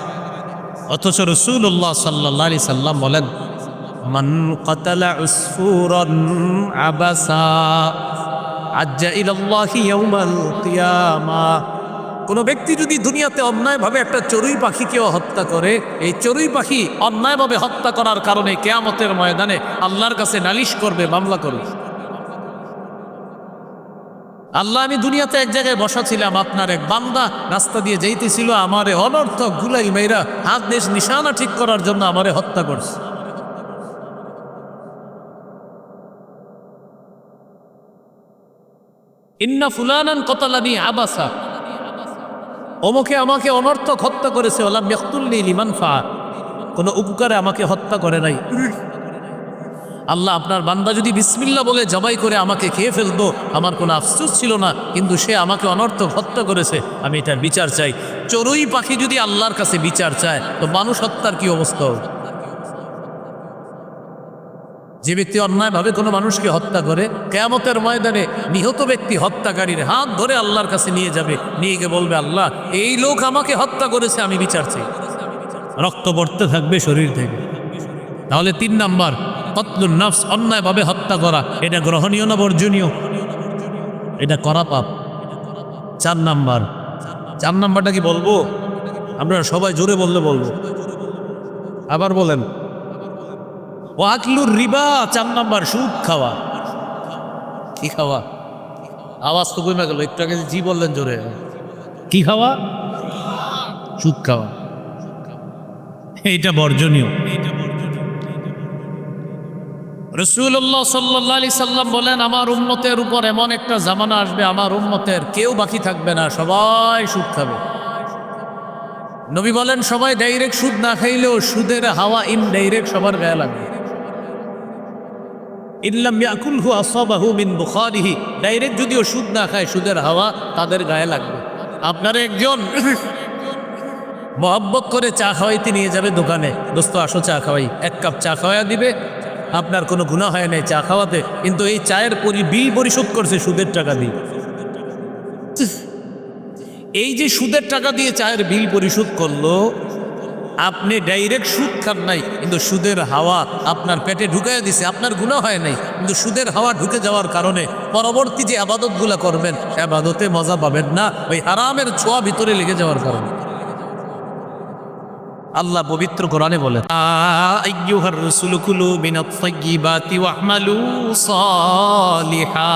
অথচ রাসূলুল্লাহ সাল্লাল্লাহু আলাইহি সাল্লাম বলেন, মান কাতালা উসফুরান আবাসা আজ্জা ইলাল্লাহি ইয়াউমাল কিয়ামাহ। কোনো ব্যক্তি যদি দুনিয়াতে অন্যায়ভাবে একটা চড়ুই পাখিকেও হত্যা করে, এই চড়ুই পাখি অন্যায়ভাবে হত্যা করার কারণে কিয়ামতের ময়দানে আল্লাহর কাছে নালিশ করবে, মামলা করবে। আল্লাহ, আমি দুনিয়াতে এক জায়গায় বসা ছিলাম, আপনার এক বান্দা রাস্তা দিয়ে যাইতেছিল, আমারে অনর্থক গুলাই মেয়েরা হাত দেশ নিশানা ঠিক করার জন্য আমারে হত্যা করছে। ইন্না ফুলানান কতালানি আবাসা, অমুকে আমাকে অনর্থক হত্যা করেছে, ওয়ালাম ইয়াকতুলনি লিমানফা, কোনো উপকারে আমাকে হত্যা করে নাই। আল্লাহ, আপনার বান্দা যদি বিসমিল্লাহ বলে জবাই করে আমাকে খেয়ে ফেলতো, আমার কোনো আফসোস ছিল না, কিন্তু সে আমাকে অনর্থক হত্যা করেছে, আমি এটার বিচার চাই। চড়ুই পাখি যদি আল্লাহর কাছে বিচার চায়, তো মানুষ হত্যার কি অবস্থা হবে? যে ব্যক্তি অন্যায়ভাবে কোনো মানুষকে হত্যা করে, কিয়ামতের ময়দানে নিহত ব্যক্তি হত্যাকারীর হাত ধরে আল্লাহর কাছে নিয়ে যাবে, নিয়ে গিয়ে বলবে, আল্লাহ এই লোক আমাকে হত্যা করেছে, আমি বিচার চাই। রক্ত পড়তে থাকবে শরীর থেকে। তাহলে 3 নাম্বার কতলুন নফস, অন্যায়ভাবে হত্যা করা, এটা গ্রহণীয় না বর্জনীয়? এটা করা পাপ। 4 নাম্বারটা কি বলবো? আপনারা সবাই জোরে বললে বলবো, আবার বলেন। ওয়াকলুর রিবা, 4 নাম্বার সুদ খাওয়া। কি খাওয়া? আওয়াজ তো কমে গেল, একটু আগে জি বললেন জোরে। কি খাওয়া? সুদ খাওয়া। এইটা বর্জনীয়। রাসূলুল্লাহ সাল্লাল্লাহু আলাইহি সাল্লাম বলেন, আমার উম্মতের উপর এমন একটা জামানা আসবে, আমার উম্মতের কেউ বাকি থাকবে না, সবাই সুদ খাবে। নবী বলেন, সবাই ডাইরেক্ট সুদ না খাইলেও সুদের হাওয়া ইনডাইরেক্ট সবার গায়ে লাগবে। ইল্লাম ইয়াকুলহু আসাবাহু মিন বুখারিহি, ডাইরেক্ট যদিও সুদ না খায়, সুদের হাওয়া তাদের গায়ে লাগবে। আপনারা একজন মহব্বত করে চা খাওয়াইতে নিয়ে যাবে দোকানে, দোস্ত আসো চা খাওয়াই, 1 কাপ চা খাওয়াইয়া দিবে, আপনার কোনো গুনাহ হয় নাই চা খাওয়াতে, কিন্তু এই চায়ের বিল পরিশোধ করছে সুদের টাকা দিয়ে। এই যে সুদের টাকা দিয়ে চায়ের বিল পরিশোধ করলো, আপনি ডাইরেক্ট সুদ খান নাই, কিন্তু সুদের হাওয়া আপনার পেটে ঢুকাইয়া দিছে, আপনার গুনাহ হয় নাই, কিন্তু সুদের হাওয়া ঢুকে যাওয়ার কারণে পরবর্তী যে আবাদতগুলো করবেন, আবাদতে মজা পাবেন না, ওই হারামের ছোঁয়া ভিতরে লেগে যাওয়ার কারণে। আল্লাহ পবিত্র কোরআনে বলেন, আইয়ুহার রাসূলু কুলু মিনাত তাইয়্যিবাতি ওয়া'মালু সালিহা,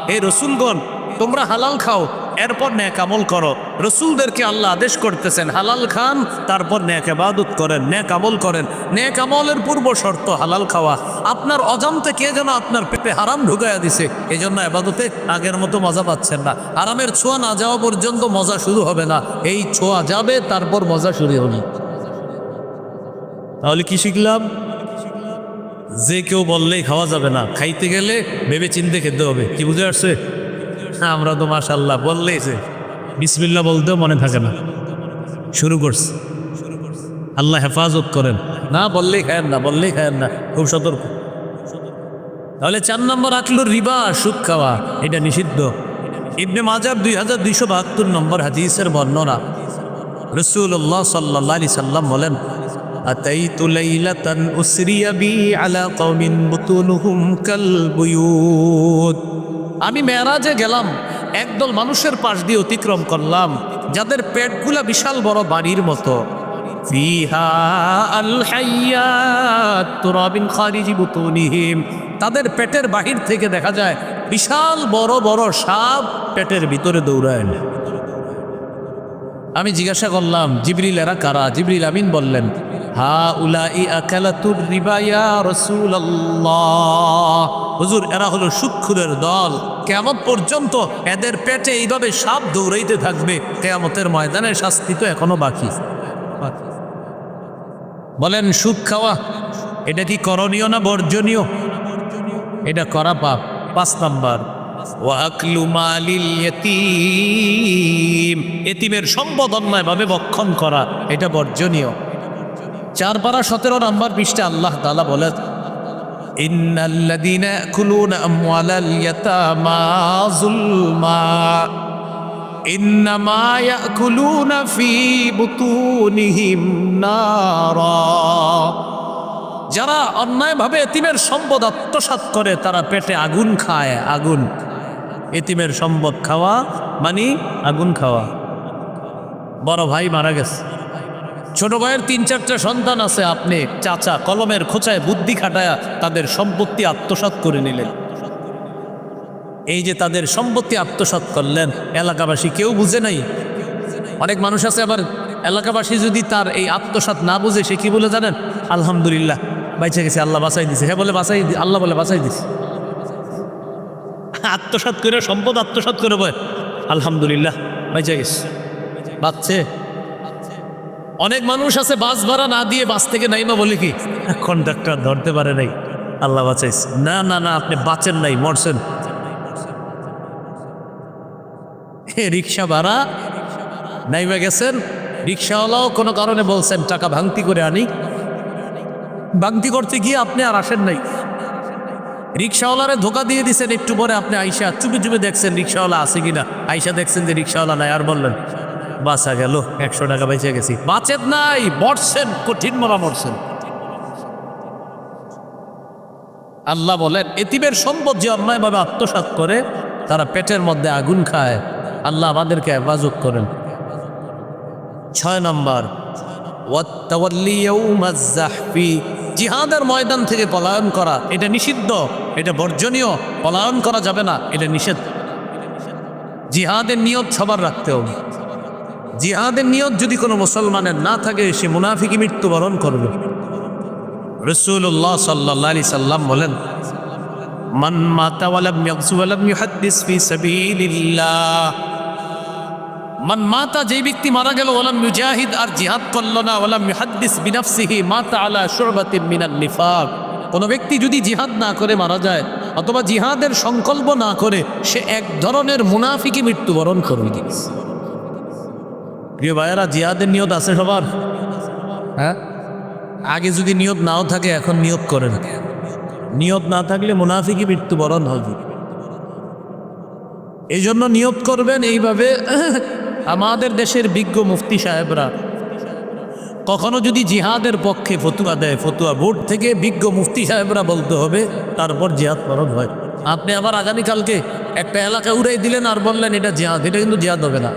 হে রাসূলগণ তোমরা হালাল খাও, এরপর নেক আমল করো। রাসূলদেরকে আল্লাহ আদেশ করতেছেন, হালাল খান, তারপর নেক ইবাদত করেন, নেক আমল করেন। নেক আমলের পূর্ব শর্ত হালাল খাওয়া। আপনার অজান্তে কে যেন আপনার পেটে হারাম ঢুকাইয়া দিছে, এই জন্য ইবাদতে আগের মতো মজা পাচ্ছেন না। হারামের ছোঁয়া না যাওয়া পর্যন্ত মজা শুরু হবে না, এই ছোঁয়া যাবে তারপর মজা শুরু হবে। তাহলে কি শিখলাম? যে কেউ বললেই খাওয়া যাবে না, খাইতে গেলে ভেবে চিন্তে খেতে হবে। কি বুঝে আসছে? আমরা তো মাশাআল্লাহ বললেই যে বিসমিল্লাহ বলতেও মনে থাকে না, শুরু করছে। আল্লাহ হেফাজত করেন, না বললেই খায়েন না, বললেই খায়েন না, খুব সতর্ক। তাহলে 4 নম্বর আকলুর রিবা, সুদ খাওয়া, এটা নিষিদ্ধ। ইবনে মাজাহ 2272 নম্বর হাদিসের বর্ণনা, রাসূলুল্লাহ সাল্লাল্লাহু আলাইহি সাল্লাম বলেন, আতাইতু লাইলাতান উসরিয়া বি আলা কওমিন বুতুনুহুম কাল বুয়ুত, আমি মেরাজে গেলাম, একদল মানুষের পাশ দিয়ে অতিক্রম করলাম যাদের পেটগুলা বিশাল বড় বাড়ির মতো। ফিহা আল হাইয়াত তুরাবিন খারিজি বুতুনিহিম, তাদের পেটের বাহির থেকে দেখা যায় বিশাল বড় বড় সাপ পেটের ভিতরে দৌড়ায়। আমি জিজ্ঞাসা করলাম, জিবরিল এরা কারা? জিবরিল আমিন বললেন, হা উলাই আকালাতুর রিবা ইয়া রাসূলুল্লাহ, হুজুর এরা হলো সুদখোরের দল। কিয়ামত পর্যন্ত এদের পেটে এইভাবে সাপ দৌড়াইতে থাকবে। কিয়ামতের ময়দানের শাস্তি তো এখনো বাকি। বলেন, সুদ খাওয়া এটা কি করণীয় না বর্জনীয়? এটা করা পাপ। 5 নাম্বার, ওয়াকলু মালিল ইয়াতীম, এতিমের সম্পদ অন্যায়ভাবে ভক্ষণ করা এটা বর্জনীয়। 4 পারা 17 নাম্বার পৃষ্ঠা আল্লাহ তাআলা বলেন, ইন্নাল্লাযীনা ইয়াকুলুনা আমওয়ালাল ইয়াতামা যুলমা ইন্নামা ইয়াকুলুনা ফি বুতুনিহিম নারা, যারা অন্যায়ভাবে এতিমের সম্পদ আত্মসাৎ করে তারা পেটে আগুন খায়। আগুন, এতিমের সম্পদ খাওয়া মানে আগুন খাওয়া। বড় ভাই মারা গেছে, ছোট ভাইয়ের 3-4টা সন্তান আছে, আপনি চাচা কলমের খোঁচায় বুদ্ধি খাটায়া তাদের সম্পত্তি আত্মসাৎ করে নিলেন। এই যে তাদের সম্পত্তি আত্মসাৎ করলেন, এলাকাবাসী কেউ বুঝে নাই। অনেক মানুষ আছে আবার এলাকাবাসী যদি তার এই আত্মসাৎ না বুঝে সে কি বলে জানেন? আলহামদুলিল্লাহ বাইচে গেছে, আল্লাহ বাঁচাই দিছে। হ্যাঁ বলে বাঁচাই, আল্লাহ বলে বাঁচাই দিছে। আত্মসাৎ করে সম্পদ আত্মসাৎ করে বলে আলহামদুলিল্লাহ বাইচে গেছে, বাঁচছে। অনেক মানুষ আছে বাস ভাড়া না দিয়ে বাস থেকে নাইমা বলে কি কন্ডাক্টর ধরতে পারে নাই, আল্লাহ বাঁচাইছে। না না না, আপনি বাঁচেন নাই, মরছেন। রিক্সা ভাড়া নাইমা গেছেন, রিক্সাওয়ালাও কোনো কারণে বলছেন টাকা ভাঙতি করে আনি, ভাঙতি করতে গিয়ে আপনি আর আসেন নাই। রিক্সাওয়ালারে ধোকা দিয়ে দিচ্ছেন, একটু পরে আপনি আইসা চুপে চুপে দেখছেন রিক্সাওয়ালা আছে কিনা, আইসা দেখছেন যে রিক্সাওয়ালা নাই, আর বললেন বাঁচা গেল, 100 টাকা বেঁচে গেছি। বাঁচেন নাই, মরছেন, কঠিন মরা মরছেন। আল্লাহ বলেন, এতিমের সম্পদ যে অন্যায়ভাবে আত্মসাৎ করে তারা পেটের মধ্যে আগুন খায়। আল্লাহ আমাদেরকে হেফাজত করেন। 6 নম্বর, ওয়াত্তাওয়াল্লি ইয়াউমাজ যাহফি, জিহাদের ময়দান থেকে পলায়ন করা এটা নিষিদ্ধ, এটা বর্জনীয়। পলায়ন করা যাবে না, এটা নিষেধ। জিহাদের নিয়ত সবার রাখতে হবে। জিহাদের নিয়ত যদি কোনো মুসলমানের না থাকে সে মুনাফিকি মৃত্যুবরণ করবে। রাসূলুল্লাহ সাল্লাল্লাহু আলাইহি সাল্লাম বলেন, মান মাতা ওয়া লাম ইয়াগজু ওয়া লাম ইউহাদ্দিস ফি সাবিলিল্লাহ, মান মাতা, যে ব্যক্তি মারা গেল, ওয়া লাম ইউজাহিদ, আর জিহাদ করলো না, ওয়া লাম ইউহাদ্দিস বিনাফসিহি মাতা আলা শুরবাতিন মিনান নিফাক, কোন ব্যক্তি যদি জিহাদ না করে মারা যায় অথবা জিহাদের সংকল্প না করে সে এক ধরনের মুনাফিকি মৃত্যুবরণ করবে। প্রিয় ভাইয়েরা, জিহাদের নিয়ত আছে সবার? হ্যাঁ, আগে যদি নিয়ত নাও থাকে এখন নিয়ত করেন। নিয়ত না থাকলে মুনাফিকি মৃত্যুবরণ হবে। এই জন্য নিয়ত করবেন এইভাবে। আমাদের দেশের বিজ্ঞ মুফতি সাহেবরা কখনো যদি জিহাদের পক্ষে ফতুয়া দেয়, ফতুয়া বোর্ড থেকে বিজ্ঞ মুফতি সাহেবরা বলতে হবে, তারপর জিহাদ ফরজ হয়। আপনি আবার আগামীকালকে একটা এলাকা উড়াই দিলেন আর বললেন এটা জিহাদ, এটা কিন্তু জিহাদ হবে না।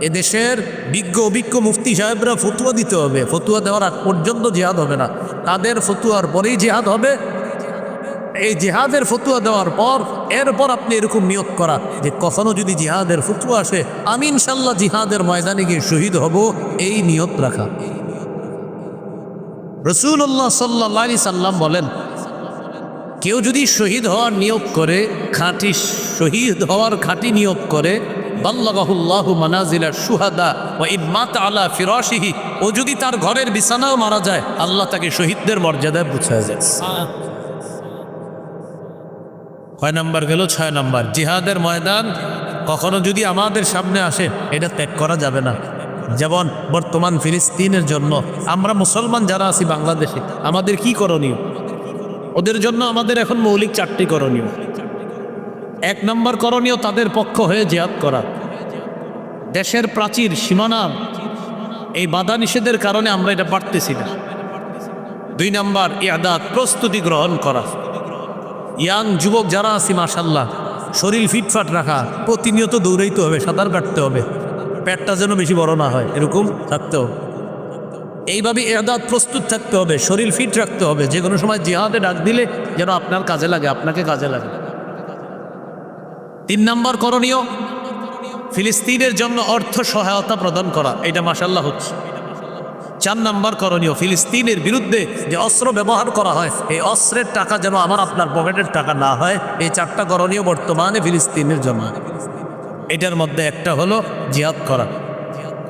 এদেশের বিজ্ঞ অভিজ্ঞ মুফতি সাহেবরা ফতুয়া দিতে হবে, ফতুয়া দেওয়ার আগ পর্যন্ত জিহাদ হবে না, তাদের ফতুয়ার পরেই জিহাদ হবে। এই জিহাদের ফতুয়া দেওয়ার পর এরপর আপনি এরকম নিয়ত করা যে কখনো যদি জিহাদের ফতুয়া আসে আমি ইনশাল্লাহ জিহাদের ময়দানে গিয়ে শহীদ হব, এই নিয়ত রাখা। রাসূলুল্লাহ সাল্লাল্লাহু আলাইহি সাল্লাম বলেন, কেউ যদি শহীদ হওয়ার নিয়ত করে, খাঁটি শহীদ হওয়ার খাঁটি নিয়ত করে, বাল্লাগাহুল্লাহু মানাজিলা শুহাদা ওয়া ইম্মাতা আলা ফিরাশিহি, ও যদি তার ঘরের বিছানাও মারা যায় আল্লাহ তাকে শহীদদের মর্যাদায় পৌঁছায় যায়। 6 নম্বর গেল। 6 নম্বর, জিহাদের ময়দান কখনো যদি আমাদের সামনে আসে এটা ত্যাগ করা যাবে না। যেমন বর্তমান ফিলিস্তিনের জন্য আমরা মুসলমান যারা আছি বাংলাদেশে, আমাদের কি করণীয়? ওদের জন্য আমাদের এখন মৌলিক 4টি করণীয়। 1 নম্বর করণীয়, তাদের পক্ষ হয়ে জিহাদ করা। দেশের প্রাচীর সীমানা এই বাধা নিষেধের কারণে আমরা এটা পারতেছি না। 2 নম্বর, ইআদাত, প্রস্তুতি গ্রহণ করা। ইয়াং যুবক যারা আছি মাশাআল্লাহ শরীর ফিটফাট রাখা, প্রতিনিয়ত দৌড়াইতে হবে, সাঁতার কাটতে হবে, পেটটা যেন বেশি বড় না হয়, এরকম থাকতে হবে। এইভাবে এদাত প্রস্তুত থাকতে হবে, শরীর ফিট রাখতে হবে, যে কোনো সময় জিহাদে ডাক দিলে যেন আপনার কাজে লাগে, আপনাকে কাজে লাগে। 3 নম্বর করণীয়, ফিলিস্তিনের জন্য অর্থ সহায়তা প্রদান করা, এটা মাশাআল্লাহ হচ্ছে। 4 নম্বর করণীয়, ফিলিস্তিনের বিরুদ্ধে যে অস্ত্র ব্যবহার করা হয়, এই অস্ত্রের টাকা যেন আমার আপনার পকেটের টাকা না হয়। এই 4টা করণীয় বর্তমানে ফিলিস্তিনের জন্য। এটার মধ্যে একটা হলো জিহাদ করা।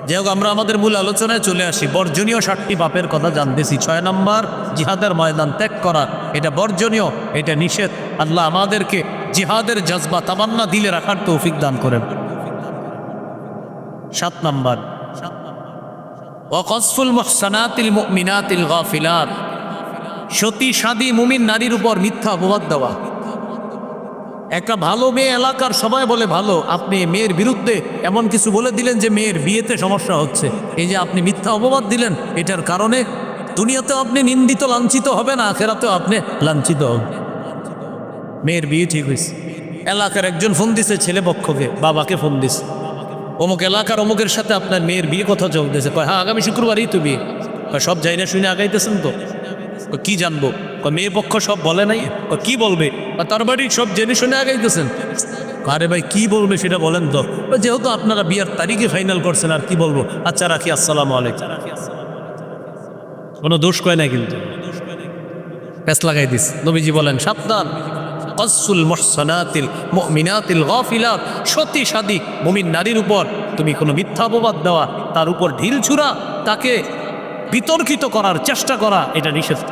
যাই হোক, আমরা আমাদের মূল আলোচনায় চলে আসি। বর্জনীয় 7টি পাপের কথা জানতেছি। 6 নম্বর, জিহাদের ময়দান ত্যাগ করা, এটা বর্জনীয়, এটা নিষেধ। আল্লাহ আমাদেরকে জিহাদের জজবা তামান্না দিলে রাখার তৌফিক দান করেন। 7 নম্বর, ওয়াকসফুল মুহসানাতিল মুমিনাতিল গাফিলাত, সতী সাদী মুমিন নারীর উপর মিথ্যা অপবাদ দেওয়া। একটা ভালো মেয়ে, এলাকার সবাই বলে ভালো, আপনি মেয়ের বিরুদ্ধে এমন কিছু বলে দিলেন যে মেয়ের বিয়েতে সমস্যা হচ্ছে। এই যে আপনি মিথ্যা অপবাদ দিলেন, এটার কারণে দুনিয়াতেও আপনি নিন্দিত লাঞ্ছিত হবেন, আখেরাতেও আপনি লাঞ্ছিত হবেন। মেয়ের বিয়ে ঠিক হয়েছে, এলাকার একজন ফোন দিছে ছেলে পক্ষকে, বাবাকে ফোন দিছে, অমুক এলাকার অমুকের সাথে আপনার মেয়ের বিয়ে কথা চলতেছে। কয় হ্যাঁ, আগামী শুক্রবারই তো বিয়ে। কয় সব যাই না শুনে আগাইতেছেন তো? কি জানবো? মেয়ে পক্ষ সব বলে নাই। কি বলবে? তার বাড়ি সব জেনে শুনে আগাইতেছেন। আরে ভাই, কি বলবে সেটা বলেন তো। যেহেতু আপনারা বিয়ার তারিখে ফাইনাল করছেন, আর কি বলবো। আচ্ছা রাখি, আসসালামু আলাইকুম। কোনো দোষ কয় না, কিন্তু প্যাস লাগাই দিস। নবীজি বলেন সাবধান, কসফুল মুহসানাতিল মুমিনাতিল গাফিলাত, সতী সাদী মুমিন নারীর উপর তুমি কোনো মিথ্যা অপবাদ দেওয়া, তার উপর ঢিল ছুঁড়া, তাকে বিতর্কিত করার চেষ্টা করা, এটা নিষেধ।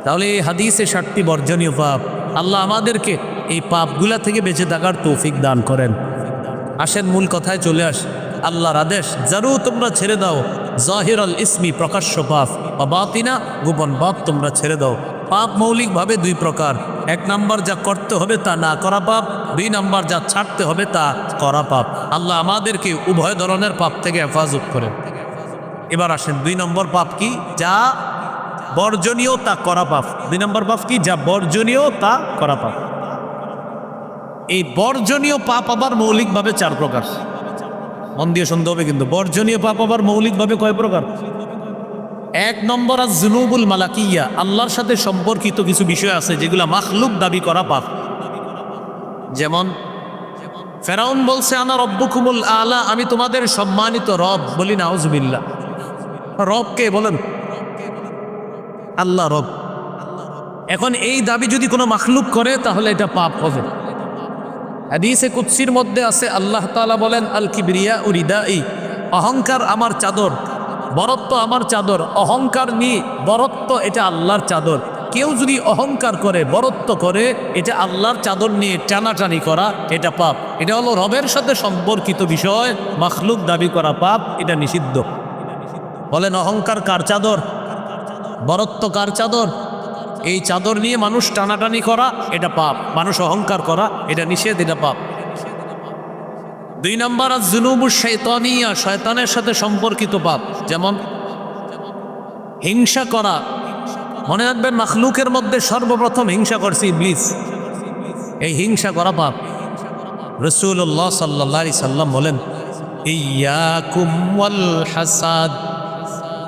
তাহলে এই হাদিসে 7টি বর্জনীয় পাপ। আল্লাহ আমাদেরকে এই পাপগুলা থেকে বেঁচে থাকার তৌফিক দান করেন। আসেন মূল কথায় চলে আস। আল্লাহর আদেশ, জারু তোমরা ছেড়ে দাও জাহিরাল ইসমি, প্রকাশ্য পাপ, বা বাতিনা, গোপন পাপ তোমরা ছেড়ে দাও। পাপ মৌলিকভাবে 2 প্রকার। 1 নম্বর, যা করতে হবে তা না করা পাপ। 2 নম্বর, যা ছাড়তে হবে তা করা পাপ। আল্লাহ আমাদেরকে উভয় ধরনের পাপ থেকে হেফাজত করেন। এবার আসেন 2 নম্বর পাপ কি? যা বর্জনীয় তা করা পাপ। 2 নম্বর পাপ কি? যা বর্জনীয় তা করা পাপ। এই বর্জনীয় পাপ আবার মৌলিকভাবে 4 প্রকার। মন দিয়ে শুনতে হবে কিন্তু। বর্জনীয় পাপ আবার মৌলিকভাবে কয় প্রকার? 1 নম্বর, আয-যুনুবুল মালাকিয়া, আল্লাহর সাথে সম্পর্কিত কিছু বিষয় আছে যেগুলা মাখলুক দাবি করা পাপ। যেমন ফেরাউন বলছে আনা রব্বুকুমুল আলা, আমি তোমাদের সম্মানিত রব। বলি নাউজুবিল্লাহ। রব কে বলেন? আল্লাহ রব। এখন এই দাবি যদি কোনো মাখলুক করে তাহলে এটা পাপ হবে। হাদিসে কুদসির মধ্যে আছে, আল্লাহ তাআলা বলেন আল কিবরিয়া উরিদাই, অহংকার আমার চাদর, বরত্ব আমার চাদর। অহংকার নিয়ে বরত্ব, এটা আল্লাহর চাদর। কেউ যদি অহংকার করে, বরত্ব করে, এটা আল্লাহর চাদর নিয়ে টানাটানি করা, এটা পাপ। এটা হলো রবের সাথে সম্পর্কিত বিষয়, মাখলুক দাবি করা পাপ, এটা নিষিদ্ধ। বলেন অহংকার কার চাদর? বরত্ব কার চাদর? এই চাদর নিয়ে মানুষ টানাটানি করা, এটা পাপ। মানুষ অহংকার করা, এটা নিষেধ, এটা পাপ। 2 নম্বর, আয-যুনুবুশ শাইতানিয়া, শয়তানের সাথে সম্পর্কিত পাপ। যেমন হিংসা করা। মনে রাখবেন, মাখলুকের মধ্যে সর্বপ্রথম হিংসা করছে ইবলিস। এই হিংসা করা পাপ। রাসূলুল্লাহ সাল্লাল্লাহু আলাইহি সাল্লাম বলেন, ইয়াকুম ওয়াল হাসাদ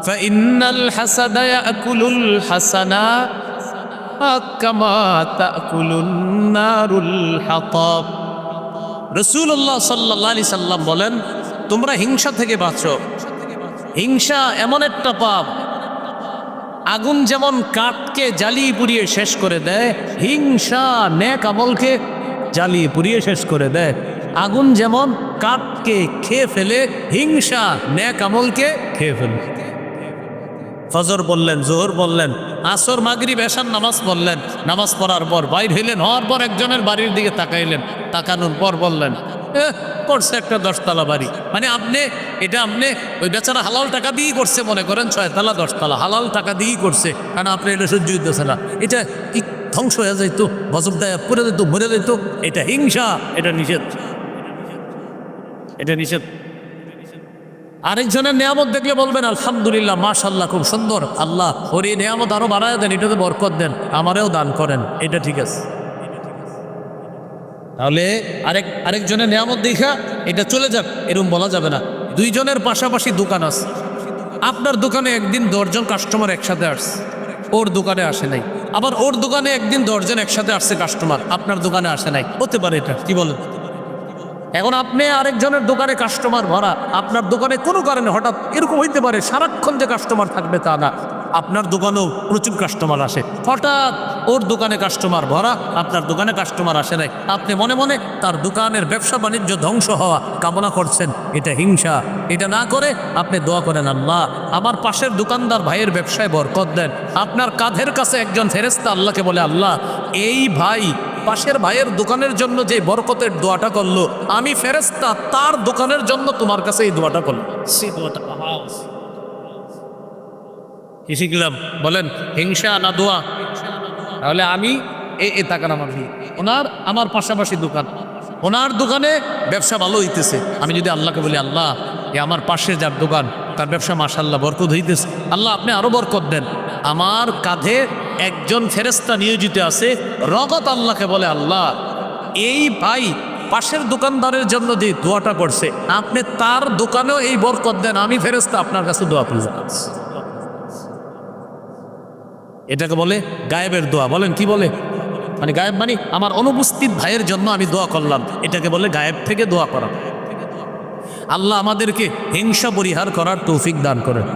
ফাইন্নাল হাসাদা ইয়াকুলুল হাসানা কামা তাকুলুন নারুল হাতাব। রাসূলুল্লাহ সাল্লাল্লাহু আলাইহি সাল্লাম বলেন, তোমরা হিংসা থেকে বাঁচো। হিংসা এমন একটা পাপ, আগুন যেমন কাঠকে জ্বালিয়ে পুড়িয়ে শেষ করে দেয়, হিংসা নেক আমলকে জ্বালিয়ে পুড়িয়ে শেষ করে দেয়। আগুন যেমন কাঠকে খেয়ে ফেলে, হিংসা নেক আমলকে খেয়ে ফেলে। ফজর বললেন, জোহর বললেন, আসর, মাগরিব, এশার নামাজ পড়লেন। নামাজ পড়ার পর বাইর হইলেন, হওয়ার পর একজনের বাড়ির দিকে তাকাইলেন। তাকানোর পর বললেন, করছে একটা 10 তলা বাড়ি। মানে আপনি ওই বেচারা হালাল টাকা দিয়েই করছে, মনে করেন 6 তলা 10 তলা হালাল টাকা দিয়েই করছে, কারণ আপনি এটা সহ্য হইতেছে না। এটা কি ধ্বংস হয়ে যাইতো, গজব দেয়, পড়ে যেত, মরে যেত। এটা হিংসা, এটা নিষেধ, এটা নিষেধ। আরেকজনের নিয়ামত দেখলে বলবেন আলহামদুলিল্লাহ, মাশাআল্লাহ, খুব সুন্দর, আল্লাহ ওর এই নিয়ামত আরো বাড়ায় দেন, এটাতে বরকত দেন, আমারেও দান করেন, এটা ঠিক আছে। তাহলে আরেকজনের নিয়ামত দেখা এটা চলে যাক এরকম বলা যাবে না। দুইজনের পাশাপাশি দোকান আছে, আপনার দোকানে একদিন 10 জন কাস্টমার একসাথে আসছে, ওর দোকানে আসে নাই। আবার ওর দোকানে একদিন 10 জন একসাথে আসছে কাস্টমার, আপনার দোকানে আসে নাই। হতে পারে এটা, কি বলেন? এখন আপনি আরেকজনের দোকানে কাস্টমার ভরা, আপনার দোকানে কোনো কারণে হঠাৎ এরকম হইতে পারে সারাক্ষণ যে কাস্টমার থাকবে তা না, আপনার দোকানেও প্রচুর কাস্টমার আসে, হঠাৎ ওর দোকানে কাস্টমার ভরা, আপনার দোকানে কাস্টমার আসে নাই। আপনি মনে মনে তার দোকানের ব্যবসা বাণিজ্য ধ্বংস হওয়া কামনা করছেন, এটা হিংসা। এটা না করে আপনি দোয়া করেন, আল্লাহ আমার পাশের দোকানদার ভাইয়ের ব্যবসায় বরকত দেন। আপনার কাঁধের কাছে একজন ফেরেশতা আল্লাহকে বলে, আল্লাহ এই ভাই পাশের ভাইয়ের দোকানের জন্য যে বরকতের দোয়াটা করলো, আমি ফেরেশতা তার দোকানের জন্য তোমার কাছে এই দোয়াটা করলো। সেই দোয়াটা কি শিখলাম বলেন? হিংসা না দোয়া? তাহলে আমি তাকান আমার ভাই, আমার পাশাপাশি দোকান, ওনার দোকানে ব্যবসা ভালো হইতেছে। আমি যদি আল্লাহকে বলি, আল্লাহ এ আমার পাশে যার দোকান তার ব্যবসা মাশাআল্লাহ বরকত হইতেছে, আল্লাহ আপনি আরো বরকত দেন। আমার কাঁধে একজন ফেরেশতা নিয়োজিত আছে, রগত আল্লাহকে বলে, আল্লাহ এই ভাই পাশের দোকানদারের জন্য যে দোয়াটা করছে, আপনি তার দোকানেও এই বরকত দেন। আমি ফেরেশতা আপনার কাছে দোয়া করি। এটাকে বলে গায়েবের দোয়া। বলেন কি বলে? মানে গায়েব মানে আমার অনুপস্থিত ভাইয়ের জন্য আমি দোয়া করলাম, এটাকে বলে গায়েব থেকে দোয়া করা। আল্লাহ আমাদেরকে হিংসা পরিহার করার তৌফিক দান করেন।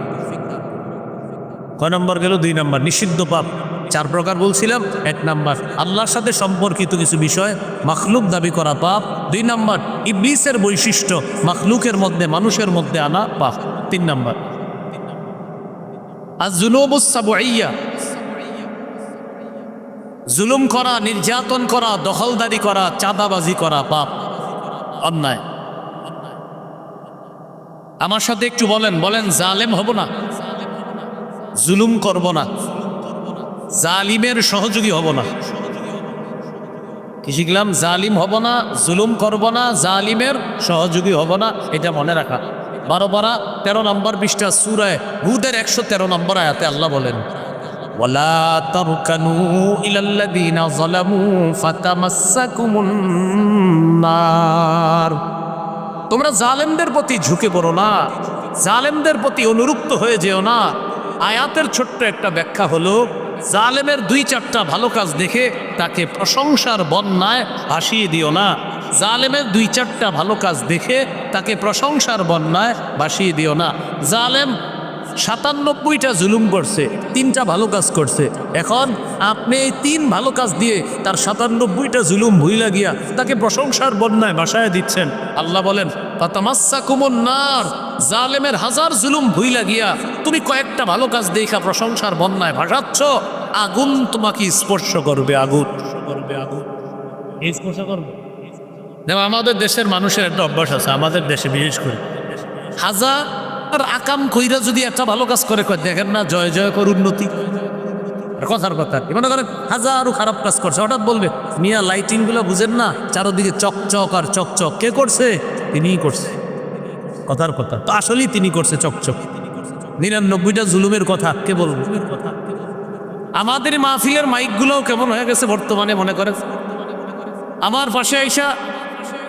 কয় নম্বর গেল? 2 নম্বর। নিষিদ্ধ পাপ 4 প্রকার বলছিলাম। 1 নম্বর আল্লাহর সাথে সম্পর্কিত কিছু বিষয় মাখলুক দাবি করা পাপ। 2 নম্বর ইবলিসের বৈশিষ্ট্য মাখলুকের মধ্যে মানুষের মধ্যে আনা পাপ। 3 নম্বর আয-যুনুবুস সাবঈয়া, জুলুম করা, নির্যাতন করা, দখলদারি করা, চাঁদাবাজি করা পাপ, অন্যায়। আমার সাথে একটু বলেন, বলেন জালেম হব না, জুলুম করব না, জালিমের সহযোগী হব না। কি শিখলাম? জালিম হব না, জুলুম করব না, জালিমের সহযোগী হব না। এটা মনে রাখা। 12 পারা 13 নম্বর পৃষ্ঠা সূরা হুদের 113 নম্বর আয়াতে আল্লাহ বলেন, ওয়ালা তারকানু ইলাল্লাযীনা যালামু ফাতামাসসাকুমুন নার। তোমরা জালেমদের প্রতি ঝুঁকে পড়ো না, জালেমদের প্রতি অনুরক্ত হয়ে যেও না। আয়াতের ছোট্ট একটা ব্যাখ্যা হলো, জালেমের 2-4টা ভালো কাজ দেখে তাকে প্রশংসার বন্যায় ভাসিয়ে দিও না। জালেমের 2-4টা ভালো কাজ দেখে তাকে প্রশংসার বন্যায় ভাসিয়ে দিও না। জালেম 97টা জুলুম করছে, 3টা ভালো কাজ করছে। এখন আপনি এই 3 ভালো কাজ দিয়ে তার 97টা জুলুম ভুইলা গিয়া তাকে প্রশংসার বন্যায় ভাসায় দিচ্ছেন। আল্লাহ বলেন, ফাতামাসসাকুমুন নার, জালেমের 1000 জুলুম ভুইলা গিয়া তুমি কয়েকটা ভালো কাজ দেখা প্রশংসার বন্যায় ভাসাচ্ছ, আগুন তোমাকে স্পর্শ করবে। আগুন করবে, আগুন স্পর্শ করবে। দেখো আমাদের দেশের মানুষের একটা অভ্যাস আছে, আমাদের দেশে বিশেষ করে, হাজার আর আকাম কইরা যদি একটা ভালো কাজ করে, দেখেন না জয় জয় কর উন্নতি, কথার কথা। মনে করেন হাজারো খারাপ কাজ করছে, হঠাৎ বলবে মিয়া লাইটিং গুলো বুঝেন না, চারোদিকে চকচক আর চকচক, কে করছে? তিনিই করছে, কথার কথা। তো আসলেই তিনি করছে চকচক। 99টা জুলুমের কথা কে বলবো? আমাদের মাহফিলের মাইকগুলোও কেমন হয়ে গেছে বর্তমানে। মনে করেন আমার পাশে আইসা